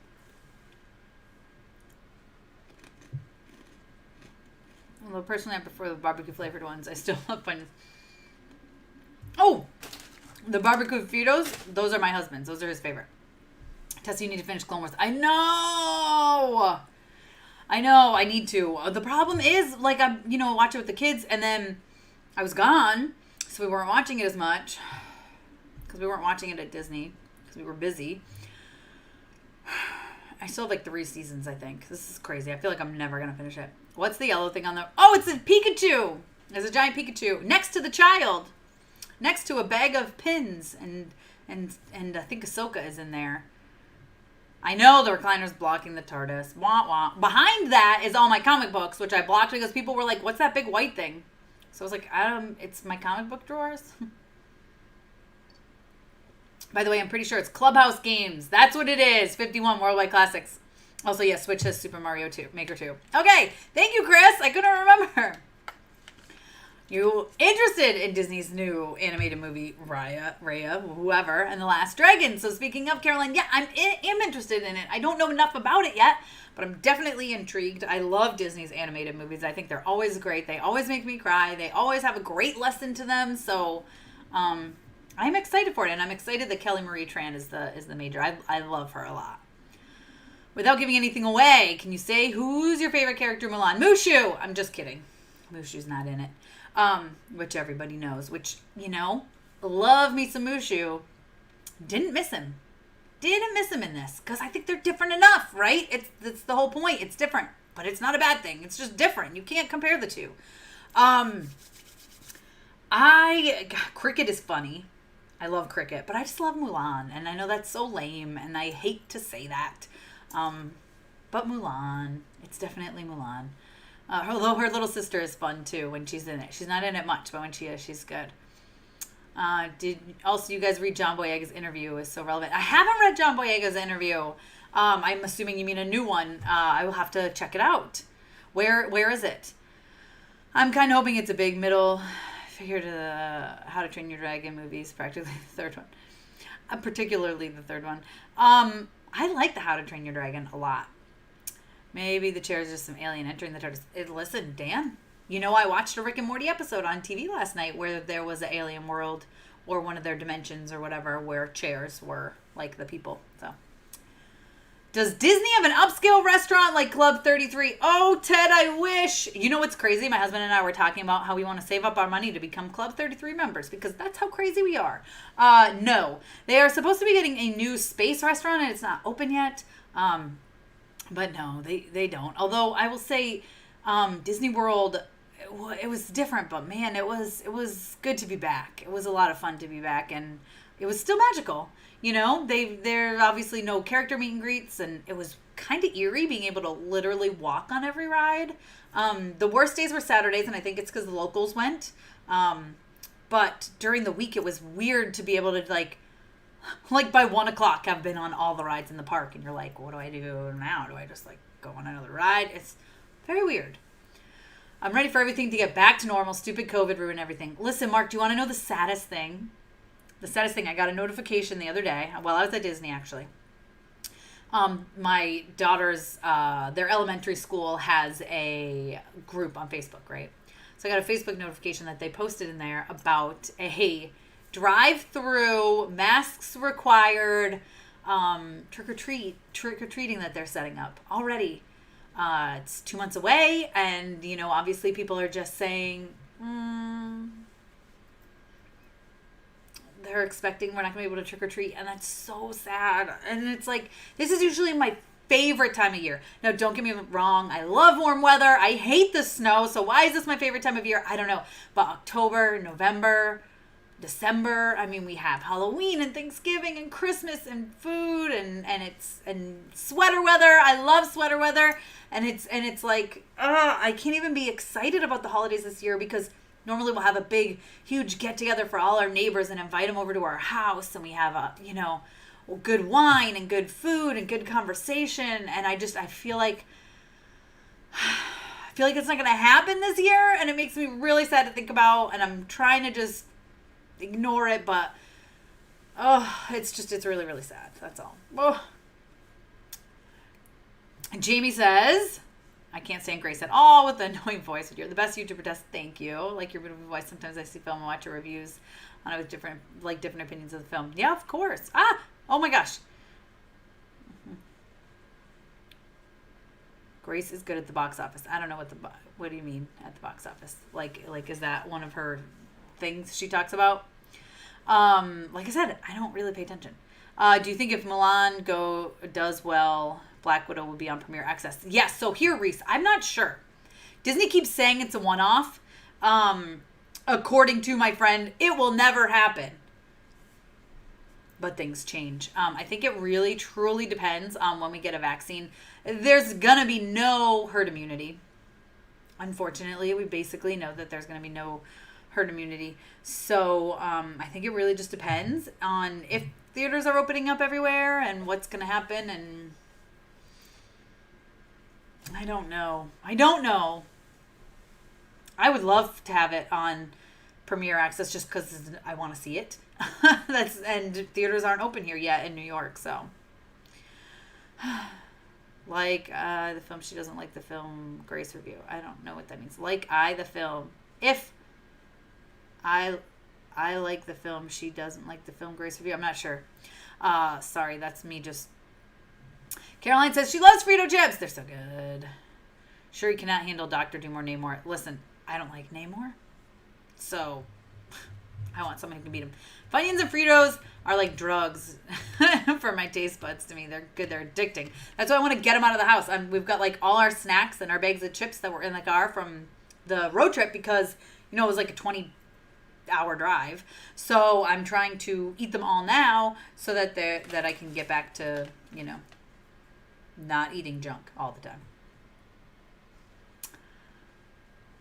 Although, personally, I prefer the barbecue-flavored ones. I still love fun. Oh! The barbecue Fritos, those are my husband's. Those are his favorite. Tessa, you need to finish Clone Wars. I know! I need to. The problem is, like, I watch it with the kids, and then I was gone, so we weren't watching it as much. Because we weren't watching it at Disney. Because we were busy. I still have like 3 seasons, I think. This is crazy. I feel like I'm never going to finish it. What's the yellow thing on the... Oh, it's a Pikachu! There's a giant Pikachu. Next to the child. Next to a bag of pins. And I think Ahsoka is in there. I know the recliner's blocking the TARDIS. Wah, wah. Behind that is all my comic books, which I blocked because people were like, what's that big white thing? So I was like, it's my comic book drawers. By the way, I'm pretty sure it's Clubhouse Games. That's what it is. 51 Worldwide Classics. Also, yes, Switch has Super Mario 2, Maker 2. Okay, thank you, Chris. I couldn't remember. You interested in Disney's new animated movie, Raya, whoever, and The Last Dragon. So speaking of, Caroline, yeah, I am interested in it. I don't know enough about it yet, but I'm definitely intrigued. I love Disney's animated movies. I think they're always great. They always make me cry. They always have a great lesson to them. So, I'm excited for it, and I'm excited that Kelly Marie Tran is the major. I love her a lot. Without giving anything away, can you say who's your favorite character in Mulan? Mushu! I'm just kidding. Mushu's not in it. Which everybody knows. Which, love me some Mushu. Didn't miss him. Didn't miss him in this. Because I think they're different enough, right? It's the whole point. It's different. But it's not a bad thing. It's just different. You can't compare the two. Cricket is funny. I love Cricket, but I just love Mulan, and I know that's so lame, and I hate to say that. But Mulan, it's definitely Mulan. Although her little sister is fun too when she's in it. She's not in it much, but when she is, she's good. Did also you guys read John Boyega's interview? Is so relevant. I haven't read John Boyega's interview. I'm assuming you mean a new one. I will have to check it out. Where is it? I'm kind of hoping it's a big middle figure to the How to Train Your Dragon movies, practically the third one. Particularly the third one. I like the How to Train Your Dragon a lot. Maybe the chair is just some alien entering the TARDIS. Listen, Dan, you know I watched a Rick and Morty episode on TV last night where there was an alien world or one of their dimensions or whatever where chairs were like the people. So, does Disney have an upscale restaurant like Club 33? Oh, Ted, I wish. You know what's crazy? My husband and I were talking about how we want to save up our money to become Club 33 members because that's how crazy we are. No. They are supposed to be getting a new space restaurant and it's not open yet. But no, they don't. Although I will say Disney World, it was different, but man, it was good to be back. It was a lot of fun to be back, and it was still magical. You know, there obviously no character meet and greets, and it was kind of eerie being able to literally walk on every ride. The worst days were Saturdays, and I think it's because the locals went. But during the week, it was weird to be able to like by 1 o'clock, I've been on all the rides in the park, and you're like, what do I do now? Do I just like go on another ride? It's very weird. I'm ready for everything to get back to normal. Stupid COVID ruined everything. Listen, Mark, do you want to know the saddest thing? The saddest thing, I got a notification the other day while I was at Disney, actually. My daughter's, their elementary school has a group on Facebook, right? So I got a Facebook notification that they posted in there about a drive-through, masks required, trick-or-treating that they're setting up already. It's 2 months away, and, you know, obviously people are just saying, they're expecting we're not going to be able to trick-or-treat, and that's so sad. And it's like, this is usually my favorite time of year. Now, don't get me wrong, I love warm weather. I hate the snow, so why is this my favorite time of year? I don't know. But October, November, December, I mean, we have Halloween and Thanksgiving and Christmas and food and sweater weather. I love sweater weather, and it's like I can't even be excited about the holidays this year because normally we'll have a big, huge get together for all our neighbors and invite them over to our house, and we have good wine and good food and good conversation, and I feel like it's not going to happen this year, and it makes me really sad to think about, and I'm trying to just ignore it, but it's really, really sad. That's all. Oh. Jamie says, I can't stand Grace at all with the annoying voice. You're the best YouTuber, Tess. Thank you. Like your beautiful voice. Sometimes I see film and watch your reviews on it with different opinions of the film. Yeah, of course. Oh my gosh. Grace is good at the box office. I don't know what do you mean at the box office? Like is that one of her things she talks about? Like I said, I don't really pay attention. Do you think if Mulan does well, Black Widow will be on Premier Access? Yes. So here, Reese, I'm not sure. Disney keeps saying it's a one-off. According to my friend, it will never happen. But things change. I think it really, truly depends on when we get a vaccine. There's gonna be no herd immunity. Unfortunately, we basically know that there's gonna be no herd immunity. So I think it really just depends on if theaters are opening up everywhere and what's going to happen. And I don't know. I would love to have it on Premier Access just because I want to see it. And theaters aren't open here yet in New York. So the film, she doesn't like the film, Grace review. I don't know what that means. The film. If I like the film, she doesn't like the film, Grace review. I'm not sure. Sorry, that's me just... Caroline says she loves Frito chips. They're so good. Sure, you cannot handle Dr. Dumore Namor. Listen, I don't like Namor. So, I want someone who can beat him. Funyuns and Fritos are like drugs for my taste buds to me. They're good. They're addicting. That's why I want to get them out of the house. We've got all our snacks and our bags of chips that were in the car from the road trip because, it was like a 20 hour drive. So I'm trying to eat them all now so that I can get back to, not eating junk all the time.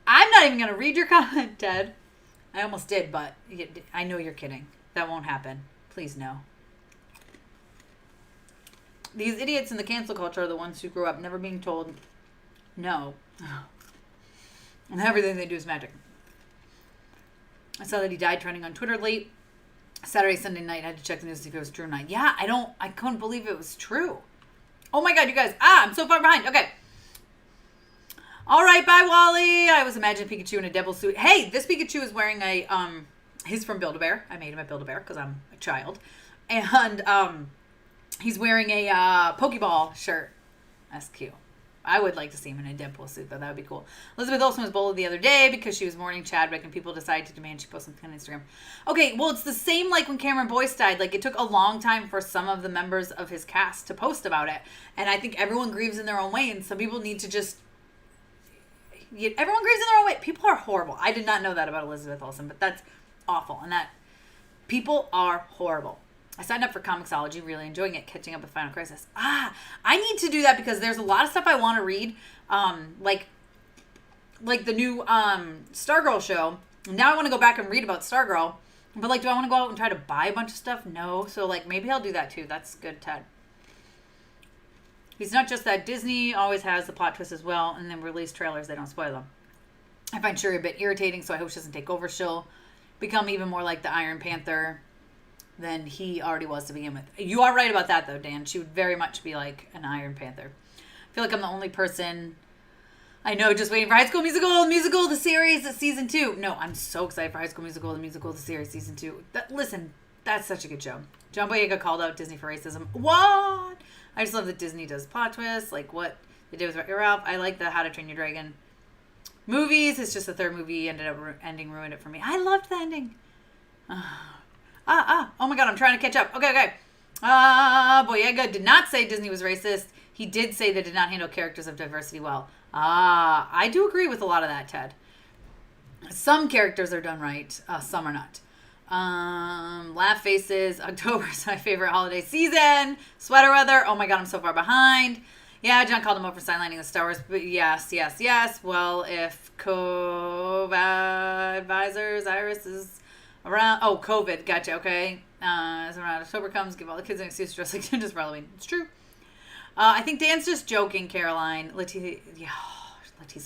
I'm not even going to read your comment, Ted. I almost did, but I know you're kidding. That won't happen. Please no. These idiots in the cancel culture are the ones who grew up never being told no. And everything they do is magic. I saw that he died trending on Twitter late Saturday, Sunday night. I had to check the news to see if it was true or not. Yeah, I couldn't believe it was true. Oh my God, you guys. I'm so far behind. Okay. All right, bye, Wally. I was imagining Pikachu in a devil suit. Hey, this Pikachu is wearing he's from Build-A-Bear. I made him at Build-A-Bear because I'm a child. And he's wearing a Pokeball shirt. That's cute. I would like to see him in a Deadpool suit, though. That would be cool. Elizabeth Olsen was bold the other day because she was mourning Chadwick, and people decided to demand she post something on Instagram. Okay, well, it's the same like when Cameron Boyce died. Like, it took a long time for some of the members of his cast to post about it. And I think everyone grieves in their own way, and some people need to just... Everyone grieves in their own way. People are horrible. I did not know that about Elizabeth Olsen, but that's awful. And that... People are horrible. I signed up for Comixology, really enjoying it, catching up with Final Crisis. I need to do that because there's a lot of stuff I want to read, like the new Stargirl show. Now I want to go back and read about Stargirl, but like, do I want to go out and try to buy a bunch of stuff? No, so like maybe I'll do that too. That's good, Ted. He's not just that. Disney always has the plot twist as well, and then release trailers, they don't spoil them. I find Shuri a bit irritating, so I hope she doesn't take over. She'll become even more like the Iron Panther than he already was to begin with. You are right about that, though, Dan. She would very much be like an Iron Panther. I feel like I'm the only person I know just waiting for High School Musical, the series, season 2. No, I'm so excited for High School Musical, the series, season 2. Listen, that's such a good show. John Boyega called out Disney for racism. What? I just love that Disney does plot twists, like what they did with Wreck-It Ralph. I like the How to Train Your Dragon movies. It's just the third movie ruined it for me. I loved the ending. Oh my God, I'm trying to catch up. Okay. Boyega did not say Disney was racist. He did say they did not handle characters of diversity well. I do agree with a lot of that, Ted. Some characters are done right. Some are not. Laugh faces. October is my favorite holiday season. Sweater weather. Oh my God, I'm so far behind. Yeah, John called him out for sidelining the Star Wars. But yes. Well, if COVID advisors, Iris is... COVID. Gotcha. Okay. As around October comes, give all the kids an excuse to dress like ninjas for Halloween. It's true. I think Dan's just joking, Caroline. Letitia's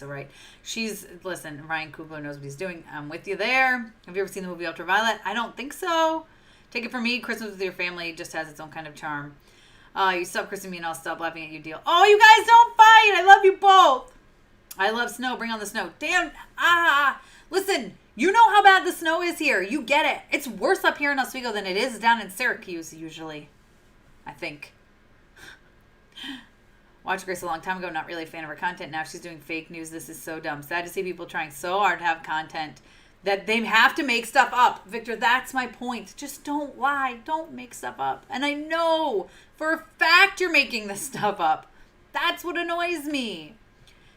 right. Listen, Ryan Coogler knows what he's doing. I'm with you there. Have you ever seen the movie Ultraviolet? I don't think so. Take it from me, Christmas with your family just has its own kind of charm. You stop Chris and me and I'll stop laughing at you deal. Oh, you guys don't fight. I love you both. I love snow. Bring on the snow. Damn. Listen. You know how bad the snow is here. You get it. It's worse up here in Oswego than it is down in Syracuse, usually. I think. Watched Grace a long time ago. Not really a fan of her content. Now she's doing fake news. This is so dumb. Sad to see people trying so hard to have content that they have to make stuff up. Victor, that's my point. Just don't lie. Don't make stuff up. And I know for a fact you're making this stuff up. That's what annoys me.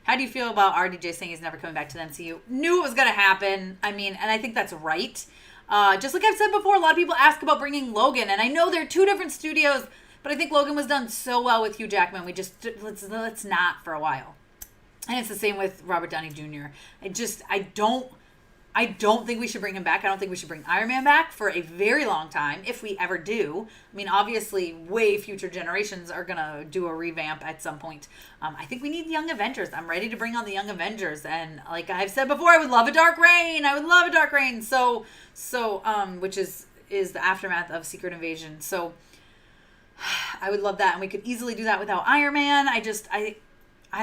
How do you feel about RDJ saying he's never coming back to the MCU? Knew it was going to happen. I mean, and I think that's right. Just like I've said before, a lot of people ask about bringing Logan. And I know they're two different studios, but I think Logan was done so well with Hugh Jackman. We just, let's not for a while. And it's the same with Robert Downey Jr. I don't think we should bring him back. I don't think we should bring Iron Man back for a very long time, if we ever do. I mean, obviously, way future generations are going to do a revamp at some point. I think we need Young Avengers. I'm ready to bring on the Young Avengers. And like I've said before, I would love a Dark Reign. So, which is the aftermath of Secret Invasion. So, I would love that. And we could easily do that without Iron Man. I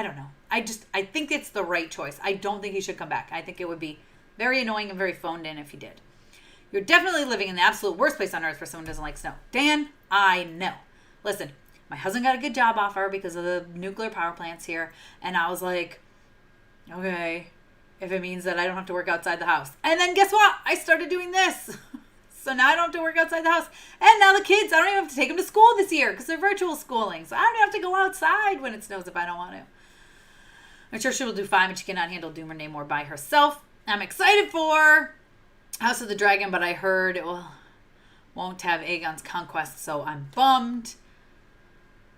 don't know. I think it's the right choice. I don't think he should come back. I think it would be very annoying and very phoned in if he did. You're definitely living in the absolute worst place on earth for someone who doesn't like snow. Dan, I know. Listen, my husband got a good job offer because of the nuclear power plants here. And I was like, okay, if it means that I don't have to work outside the house. And then guess what? I started doing this. So now I don't have to work outside the house. And now the kids, I don't even have to take them to school this year because they're virtual schooling. So I don't even have to go outside when it snows if I don't want to. I'm sure she will do fine, but she cannot handle Doom or Namor by herself. I'm excited for House of the Dragon, but I heard it won't have Aegon's conquest, so I'm bummed.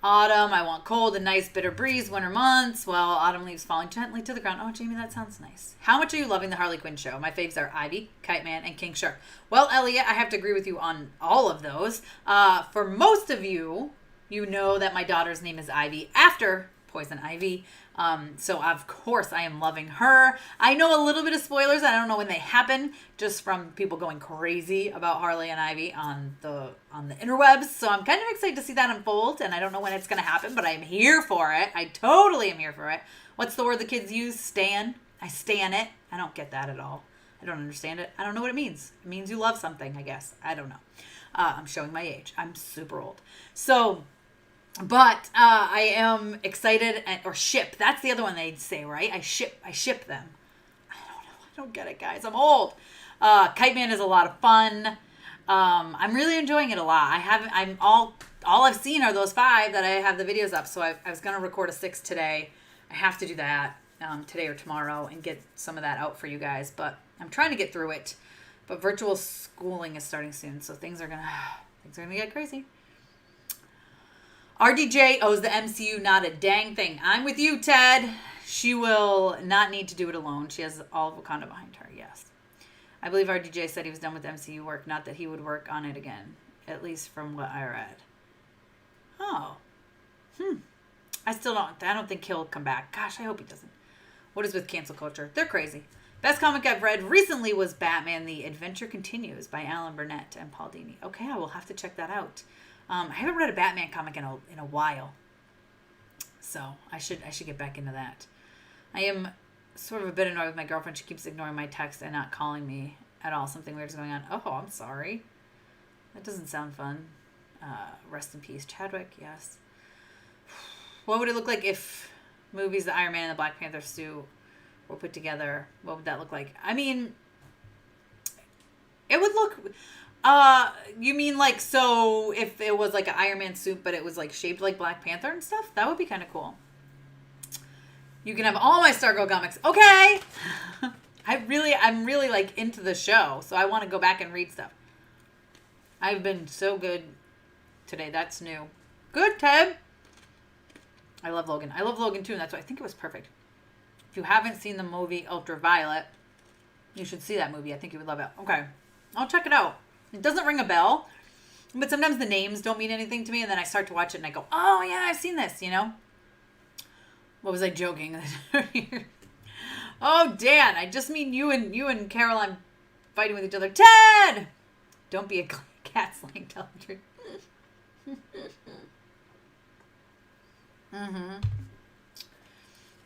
Autumn, I want cold and nice bitter breeze, winter months. Well, autumn leaves falling gently to the ground. Oh, Jamie, that sounds nice. How much are you loving the Harley Quinn show? My faves are Ivy, Kite Man, and King Shark. Well, Elliot, I have to agree with you on all of those. For most of you, you know that my daughter's name is Ivy after Poison Ivy. So of course I am loving her. I know a little bit of spoilers. I don't know when they happen, just from people going crazy about Harley and Ivy on the interwebs. So I'm kind of excited to see that unfold, and I don't know when it's going to happen, but I'm here for it. I totally am here for it. What's the word the kids use? Stan. I stan it. I don't get that at all. I don't understand it. I don't know what it means. It means you love something, I guess. I don't know. I'm showing my age. I'm super old. So... But I am excited or ship. That's the other one they'd say, right? I ship them. I don't know. I don't get it, guys. I'm old. Kite Man is a lot of fun. I'm really enjoying it a lot. All I've seen are those 5 that I have the videos up. So I was gonna record a 6th today. I have to do that today or tomorrow and get some of that out for you guys. But I'm trying to get through it. But virtual schooling is starting soon, so things are gonna get crazy. RDJ owes the MCU not a dang thing. I'm with you, Ted. She will not need to do it alone. She has all of Wakanda behind her, yes. I believe RDJ said he was done with MCU work, not that he would work on it again, at least from what I read. Oh. I don't think he'll come back. Gosh, I hope he doesn't. What is with cancel culture? They're crazy. Best comic I've read recently was Batman The Adventure Continues by Alan Burnett and Paul Dini. Okay, I will have to check that out. I haven't read a Batman comic in a while, so I should get back into that. I am sort of a bit annoyed with my girlfriend. She keeps ignoring my text and not calling me at all. Something weird is going on. Oh, I'm sorry. That doesn't sound fun. Rest in peace, Chadwick. Yes. What would it look like if movies the Iron Man and the Black Panther suit were put together? What would that look like? I mean, it would look... you mean like, so if it was like an Iron Man suit, but it was like shaped like Black Panther and stuff? That would be kind of cool. You can have all my Stargirl comics. Okay. I'm really like into the show, so I want to go back and read stuff. I've been so good today. That's new. Good, Ted. I love Logan. I love Logan too, and that's why I think it was perfect. If you haven't seen the movie Ultraviolet, you should see that movie. I think you would love it. Okay. I'll check it out. It doesn't ring a bell, but sometimes the names don't mean anything to me, and then I start to watch it and I go, oh yeah, I've seen this, you know? What was I joking? Oh, Dan, I just mean you and Caroline fighting with each other. Ted! Don't be a cat slang, tell the truth.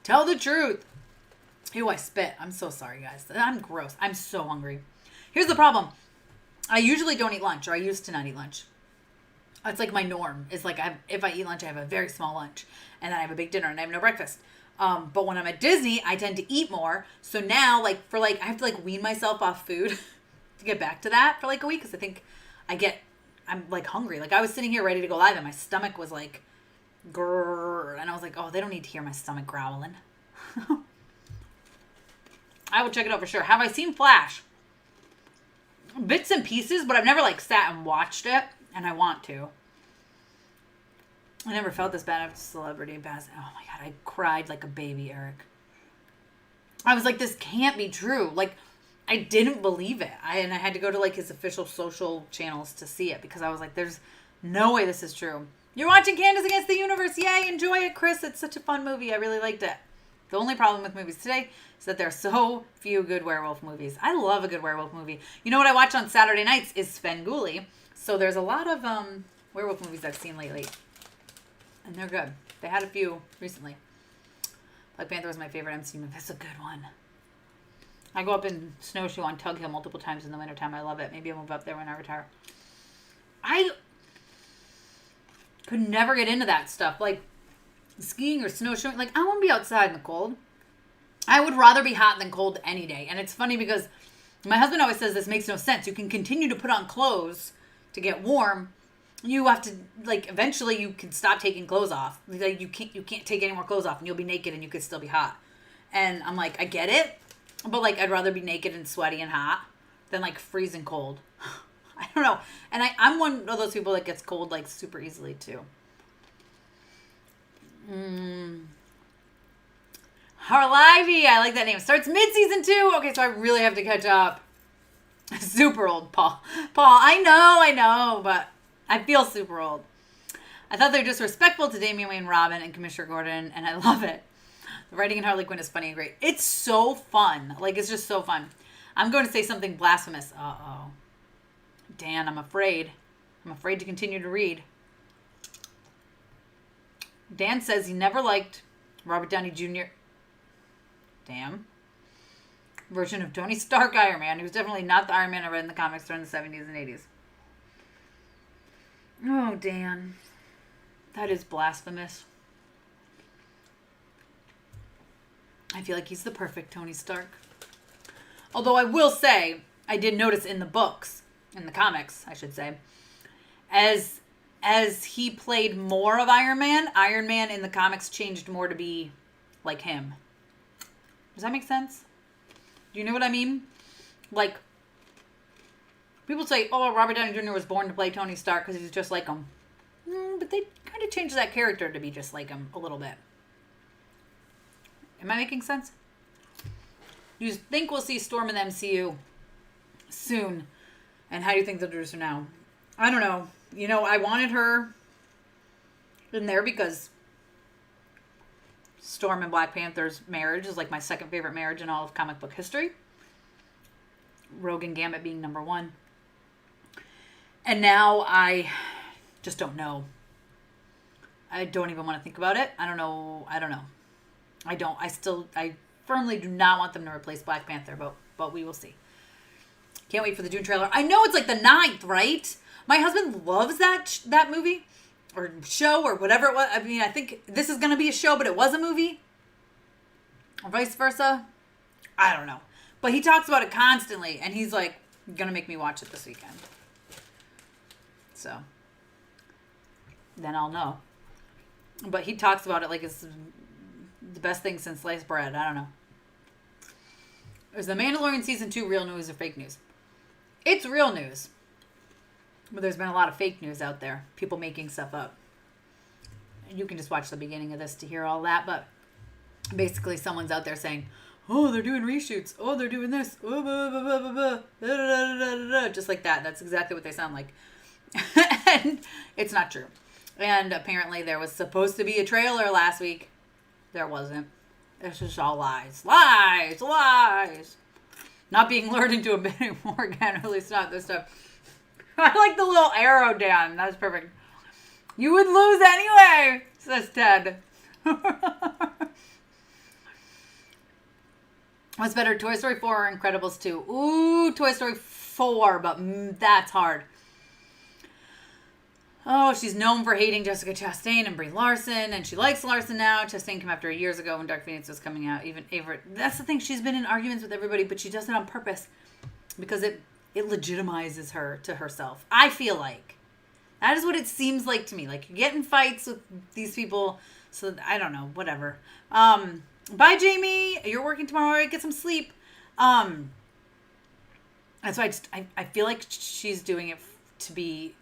Tell the truth. Ew, I spit. I'm so sorry, guys. I'm gross. I'm so hungry. Here's the problem. I usually don't eat lunch, or I used to not eat lunch. It's like my norm. It's like if I eat lunch, I have a very small lunch, and then I have a big dinner, and I have no breakfast. But when I'm at Disney, I tend to eat more. So now, I have to wean myself off food to get back to that for a week, because I think I'm hungry. I was sitting here ready to go live, and my stomach was like, grrr, and I was like, oh, they don't need to hear my stomach growling. I will check it out for sure. Have I seen Flash? Bits and pieces, but I've never sat and watched it, and I want to. I never felt this bad after Celebrity Bass. Oh my god, I cried like a baby, Eric. I was like, this can't be true. I didn't believe it. And I had to go to his official social channels to see it, because I was like, there's no way this is true. You're watching Candace Against the Universe. Yay, enjoy it, Chris. It's such a fun movie. I really liked it. The only problem with movies today is that there are so few good werewolf movies. I love a good werewolf movie. You know what I watch on Saturday nights is Svengoolie. So there's a lot of werewolf movies I've seen lately. And they're good. They had a few recently. Black Panther was my favorite MCU movie. That's a good one. I go up in Snowshoe on Tug Hill multiple times in the wintertime. I love it. Maybe I'll move up there when I retire. I could never get into that stuff. Skiing or snowshoeing. I won't be outside in the cold. I would rather be hot than cold any day. And it's funny because my husband always says this makes no sense. You can continue to put on clothes to get warm. You have to, eventually you can stop taking clothes off. You can't take any more clothes off, and you'll be naked and you could still be hot. And I'm like, I get it. But I'd rather be naked and sweaty and hot than like freezing cold. I don't know. And I'm one of those people that gets cold like super easily too. Harlivy, I like that name. Starts mid-season 2. Okay, so I really have to catch up. Super old, Paul. I know, but I feel super old. I thought they were disrespectful to Damian Wayne Robin and Commissioner Gordon, and I love it. The writing in Harley Quinn is funny and great. It's so fun. Like, it's just so fun. I'm going to say something blasphemous. Uh-oh. Dan, I'm afraid. I'm afraid to continue to read. Dan says he never liked Robert Downey Jr. Damn. Version of Tony Stark Iron Man. He was definitely not the Iron Man I read in the comics during the 70s and 80s. Oh, Dan. That is blasphemous. I feel like he's the perfect Tony Stark. Although I will say, I did notice in the books, in the comics, I should say, as he played more of Iron Man in the comics changed more to be like him. Does that make sense? Do you know what I mean? Like, people say, oh, Robert Downey Jr. was born to play Tony Stark because he's just like him. But they kind of changed that character to be just like him a little bit. Am I making sense? You think we'll see Storm in the MCU soon? And how do you think they'll do so now? I don't know. You know, I wanted her in there because Storm and Black Panther's marriage is like my second favorite marriage in all of comic book history. Rogue and Gambit being number 1. And now I just don't know. I don't even want to think about it. I don't know. I firmly do not want them to replace Black Panther, but we will see. Can't wait for the Dune trailer. I know it's like the 9th, right? My husband loves that movie or show or whatever it was. I mean, I think this is going to be a show, but it was a movie. Or vice versa. I don't know. But he talks about it constantly, and he's like, going to make me watch it this weekend. So, then I'll know. But he talks about it like it's the best thing since sliced bread. I don't know. Is The Mandalorian Season 2 real news or fake news? It's real news. But there's been a lot of fake news out there. People making stuff up. You can just watch the beginning of this to hear all that. But basically someone's out there saying, oh, they're doing reshoots. Oh, they're doing this. Oh, blah, blah, blah, blah, blah. Da, da, da, da, da. Just like that. That's exactly what they sound like. And it's not true. And apparently there was supposed to be a trailer last week. There wasn't. It's just all lies. Lies. Not being lured into a bidding war again. At least not this time. I like the little arrow down. That was perfect. You would lose anyway, says Ted. What's better, Toy Story 4 or Incredibles 2? Ooh, Toy Story 4, but that's hard. Oh, she's known for hating Jessica Chastain and Brie Larson, and she likes Larson now. Chastain came after her years ago when Dark Phoenix was coming out. Even Avery. That's the thing. She's been in arguments with everybody, but she does it on purpose because it legitimizes her to herself. I feel like that is what it seems like to me. Like you get in fights with these people, so I don't know. Whatever. Bye, Jamie. You're working tomorrow. Right? Get some sleep. And so I feel like she's doing it to be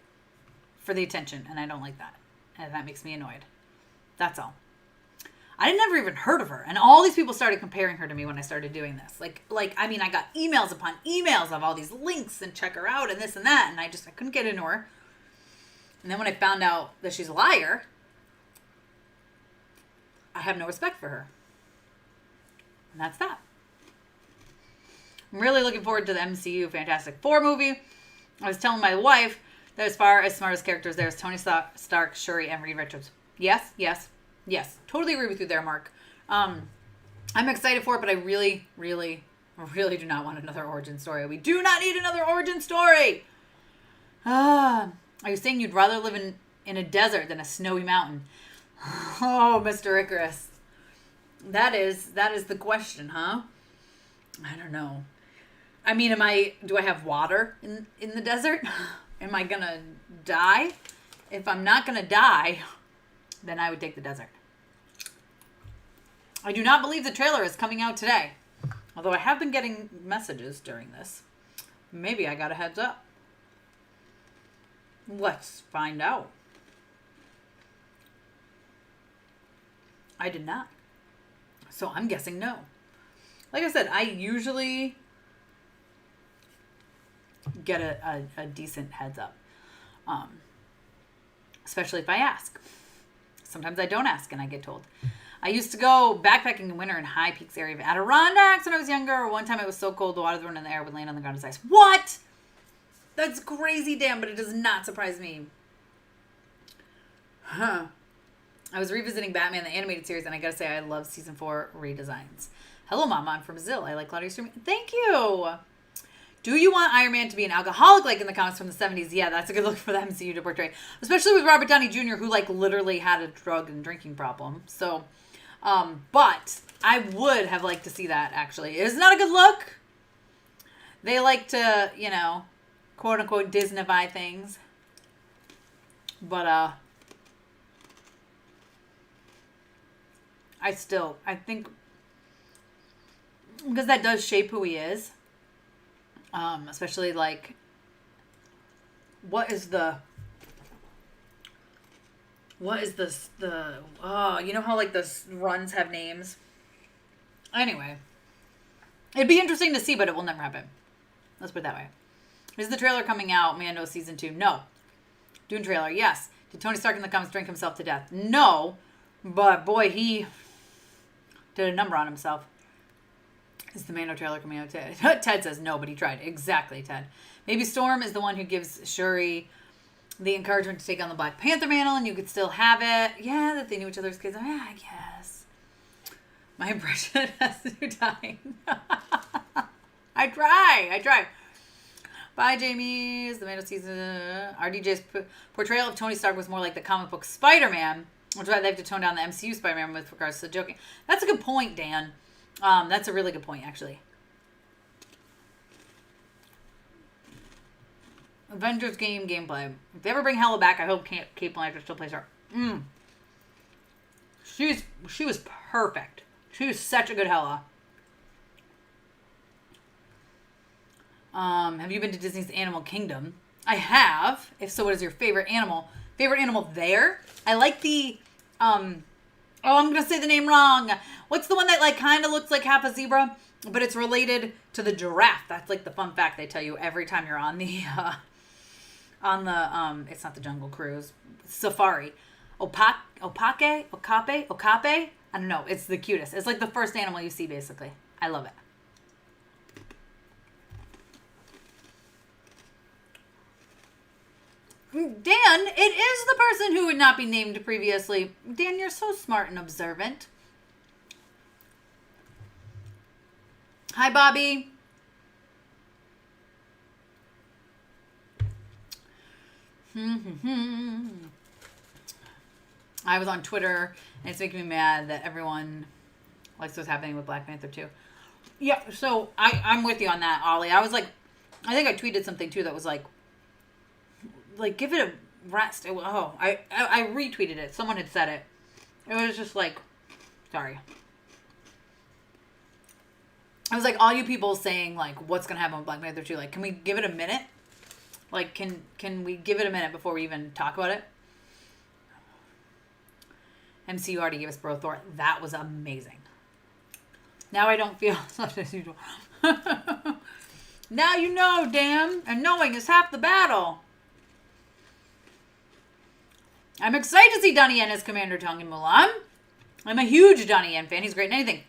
for the attention, and I don't like that, and that makes me annoyed. That's all. I never even heard of her, and all these people started comparing her to me when I started doing this. I mean, I got emails upon emails of all these links and check her out and this and that, and I couldn't get into her. And then when I found out that she's a liar, I have no respect for her. And that's that. I'm really looking forward to the MCU Fantastic Four movie. I was telling my wife that as far as smartest characters, there's Tony Stark, Shuri, and Reed Richards. Yes. Totally agree with you there, Mark. I'm excited for it, but I really, really, really do not want another origin story. We do not need another origin story. Are you saying you'd rather live in a desert than a snowy mountain? Oh, Mr. Icarus. That is the question, huh? I don't know. I mean, do I have water in the desert? Am I going to die? If I'm not going to die, then I would take the desert. I do not believe the trailer is coming out today. Although I have been getting messages during this. Maybe I got a heads up. Let's find out. I did not. So I'm guessing no. Like I said, I usually get a decent heads up. Especially if I ask. Sometimes I don't ask and I get told. I used to go backpacking in winter in High Peaks area of Adirondacks when I was younger. One time it was so cold the water that were in the air would land on the ground as ice. What? That's crazy, damn, but it does not surprise me. Huh. I was revisiting Batman, the animated series, and I gotta say, I love season 4 redesigns. Hello, Mama. I'm from Brazil. I like Claudia streaming. Thank you. Do you want Iron Man to be an alcoholic like in the comics from the 70s? Yeah, that's a good look for the MCU to portray. Especially with Robert Downey Jr., who, like, literally had a drug and drinking problem. So, but I would have liked to see that, actually. It's not a good look. They like to, you know, quote-unquote Disneyfy things. But, I think, because that does shape who he is. Especially, like, what is this, you know how, like, the runs have names? Anyway. It'd be interesting to see, but it will never happen. Let's put it that way. Is the trailer coming out? Mando season 2? No. Dune trailer? Yes. Did Tony Stark in the comics drink himself to death? No. But, boy, he did a number on himself. Is the Mando trailer coming out today? Ted says no, but he tried. Exactly, Ted. Maybe Storm is the one who gives Shuri the encouragement to take on the Black Panther mantle, and you could still have it. Yeah, that they knew each other's kids. Yeah, I guess. My impression has to die. I try. Bye, Jamie. Is the Mando season? RDJ's portrayal of Tony Stark was more like the comic book Spider-Man, which is why they have to tone down the MCU Spider-Man with regards to joking. That's a good point, Dan. That's a really good point, actually. Avengers gameplay. If they ever bring Hela back, I hope Kate Blanchett still plays her. She was perfect. She was such a good Hela. Have you been to Disney's Animal Kingdom? I have. If so, what is your favorite animal? Favorite animal there? I like the, I'm going to say the name wrong. What's the one that, like, kind of looks like half a zebra, but it's related to the giraffe? That's, like, the fun fact they tell you every time you're on the, it's not the Jungle Cruise, safari. Okape? I don't know. It's the cutest. It's, like, the first animal you see, basically. I love it. Dan, it is the person who would not be named previously. Dan, you're so smart and observant. Hi, Bobby. I was on Twitter, and it's making me mad that everyone likes what's happening with Black Panther 2. Yeah, so I'm with you on that, Ollie. I was like, I think I tweeted something, too, that was like, give it a rest. I retweeted it. Someone had said it. It was just like, sorry. I was like, all you people saying, like, what's going to happen with Black Panther 2? Like, can we give it a minute? Like, can we give it a minute before we even talk about it? MCU already gave us Bro Thor. That was amazing. Now I don't feel such as usual. Now you know, damn. And knowing is half the battle. I'm excited to see Donnie Yen as Commander Tong in Mulan. I'm a huge Donnie Yen fan. He's great in anything.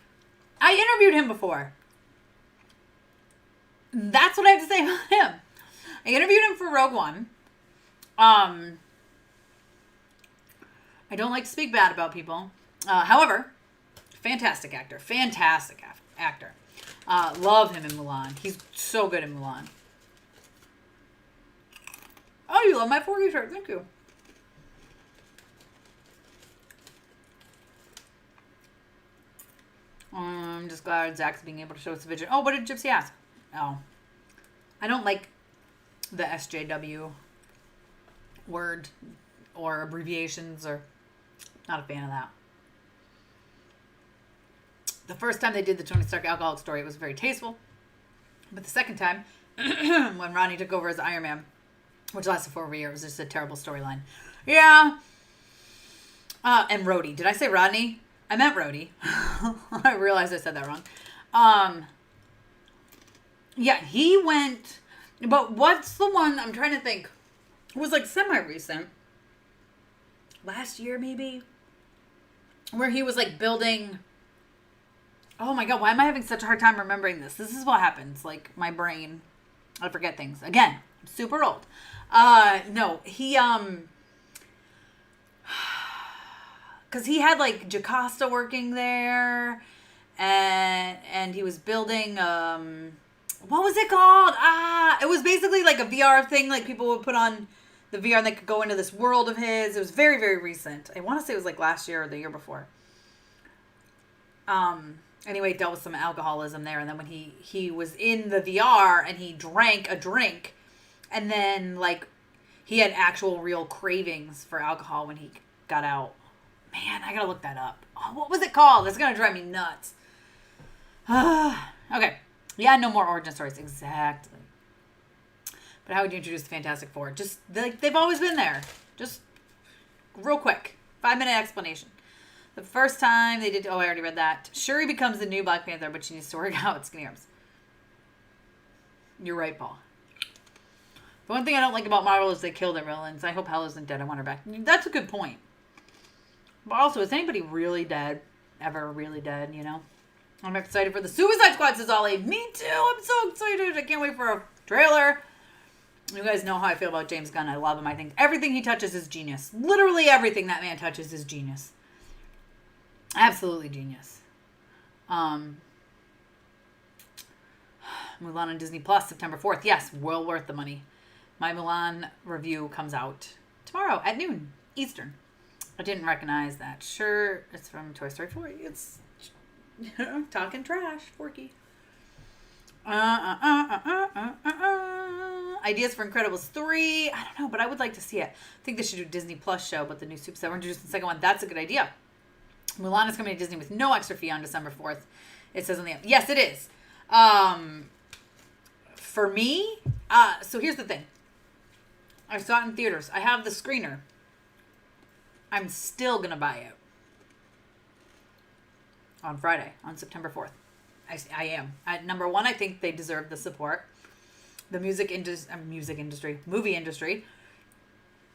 I interviewed him before. That's what I have to say about him. I interviewed him for Rogue One. I don't like to speak bad about people. However, fantastic actor. Fantastic actor. Love him in Mulan. He's so good in Mulan. Oh, you love my 4U shirt. Thank you. I'm just glad Zach's being able to show us a vision. Oh, what did Gypsy ask? Oh. I don't like the SJW word or abbreviations, or not a fan of that. The first time they did the Tony Stark alcoholic story, it was very tasteful. But the second time, when Ronnie took over as Iron Man, which lasted for over a year. It was just a terrible storyline. Yeah. And Rhodey. Did I say Rodney? I meant Rhodey. I realized I said that wrong. Yeah, he went... But what's the one... I'm trying to think. It was like semi-recent. Last year, maybe? Where he was like building... Oh my God, why am I having such a hard time remembering this? This is what happens. Like, my brain... I forget things. Again, I'm super old. No, he... Because he had like Jocasta working there, and he was building what was it called? It was basically like a VR thing. Like people would put on the VR and they could go into this world of his. It was very, very recent. I want to say it was like last year or the year before. Anyway, dealt with some alcoholism there, and then when he was in the VR and he drank a drink, and then like he had actual real cravings for alcohol when he got out. Man, I gotta look that up. Oh, what was it called? That's gonna drive me nuts. Okay. Yeah, no more origin stories. Exactly. But how would you introduce the Fantastic Four? Just, they've always been there. Just real quick. 5-minute explanation. The first time they did... Oh, I already read that. Shuri becomes the new Black Panther, but she needs to work out skinny arms. You're right, Paul. The one thing I don't like about Marvel is they kill their villains. I hope Hell isn't dead. I want her back. That's a good point. But also, is anybody really dead? Ever really dead, you know? I'm excited for the Suicide Squad, says Ollie. Me too. I'm so excited. I can't wait for a trailer. You guys know how I feel about James Gunn. I love him. I think everything he touches is genius. Literally everything that man touches is genius. Absolutely genius. Mulan on Disney Plus, September 4th. Yes, well worth the money. My Mulan review comes out tomorrow at noon Eastern. I didn't recognize that. Sure, it's from Toy Story 4. It's talking trash, Forky. Ideas for Incredibles 3. I don't know, but I would like to see it. I think they should do a Disney Plus show, but the new soups that were introduced in the second one. That's a good idea. Mulan is coming to Disney with no extra fee on December 4th. It says on the... Yes, it is. For me, so here's the thing. I saw it in theaters. I have the screener. I'm still going to buy it. On Friday, on September 4th. I am. Number one, I think they deserve the support. The movie industry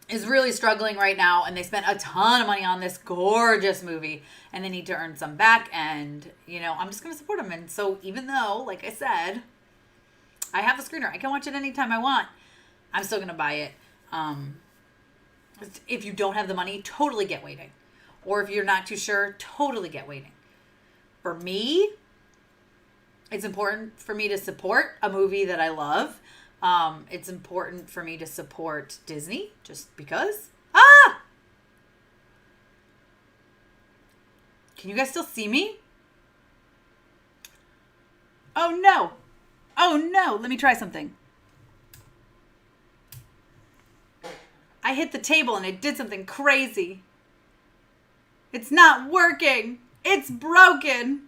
is really struggling right now, and they spent a ton of money on this gorgeous movie, and they need to earn some back, and, you know, I'm just going to support them. And so even though, like I said, I have a screener, I can watch it anytime I want, I'm still going to buy it. If you don't have the money, totally get waiting. Or if you're not too sure, totally get waiting. For me, it's important for me to support a movie that I love. It's important for me to support Disney just because. Can you guys still see me? Oh no. Oh no. Let me try something. I hit the table and it did something crazy. It's not working. It's broken.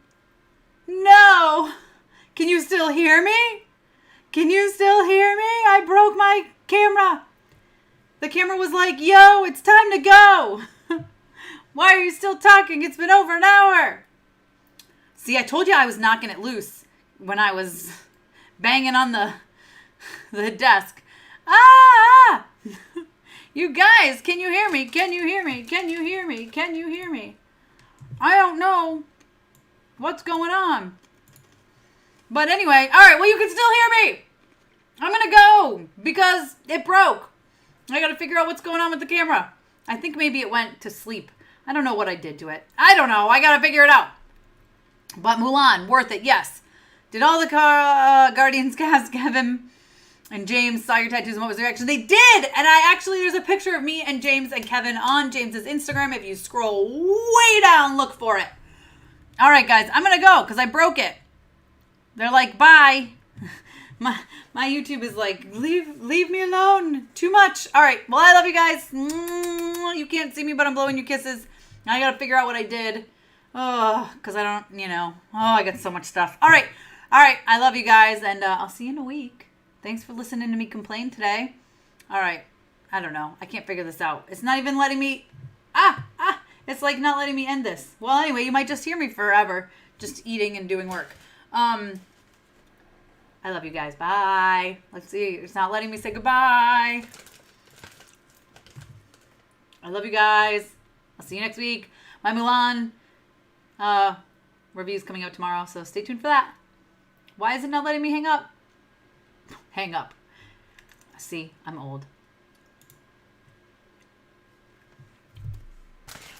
No. Can you still hear me? Can you still hear me? I broke my camera. The camera was like, yo, it's time to go. Why are you still talking? It's been over an hour. See, I told you I was knocking it loose when I was banging on the desk. You guys, can you hear me? Can you hear me? Can you hear me? Can you hear me? I don't know what's going on. But anyway, all right, well, you can still hear me. I'm going to go because it broke. I got to figure out what's going on with the camera. I think maybe it went to sleep. I don't know what I did to it. I don't know. I got to figure it out. But Mulan, worth it, yes. Did all the Guardians cast, Kevin and James, saw your tattoos and what was their reaction? They did! And there's a picture of me and James and Kevin on James's Instagram. If you scroll way down, look for it. All right, guys, I'm going to go because I broke it. They're like, bye. My YouTube is like, leave me alone. Too much. All right. Well, I love you guys. You can't see me, but I'm blowing you kisses. Now I got to figure out what I did. Oh, because I don't, I got so much stuff. All right. I love you guys, and I'll see you in a week. Thanks for listening to me complain today. All right. I don't know. I can't figure this out. It's not even letting me... It's like not letting me end this. Well, anyway, you might just hear me forever. Just eating and doing work. I love you guys. Bye. Let's see. It's not letting me say goodbye. I love you guys. I'll see you next week. My Mulan review's coming out tomorrow, so stay tuned for that. Why is it not letting me hang up? Hang up. See, I'm old.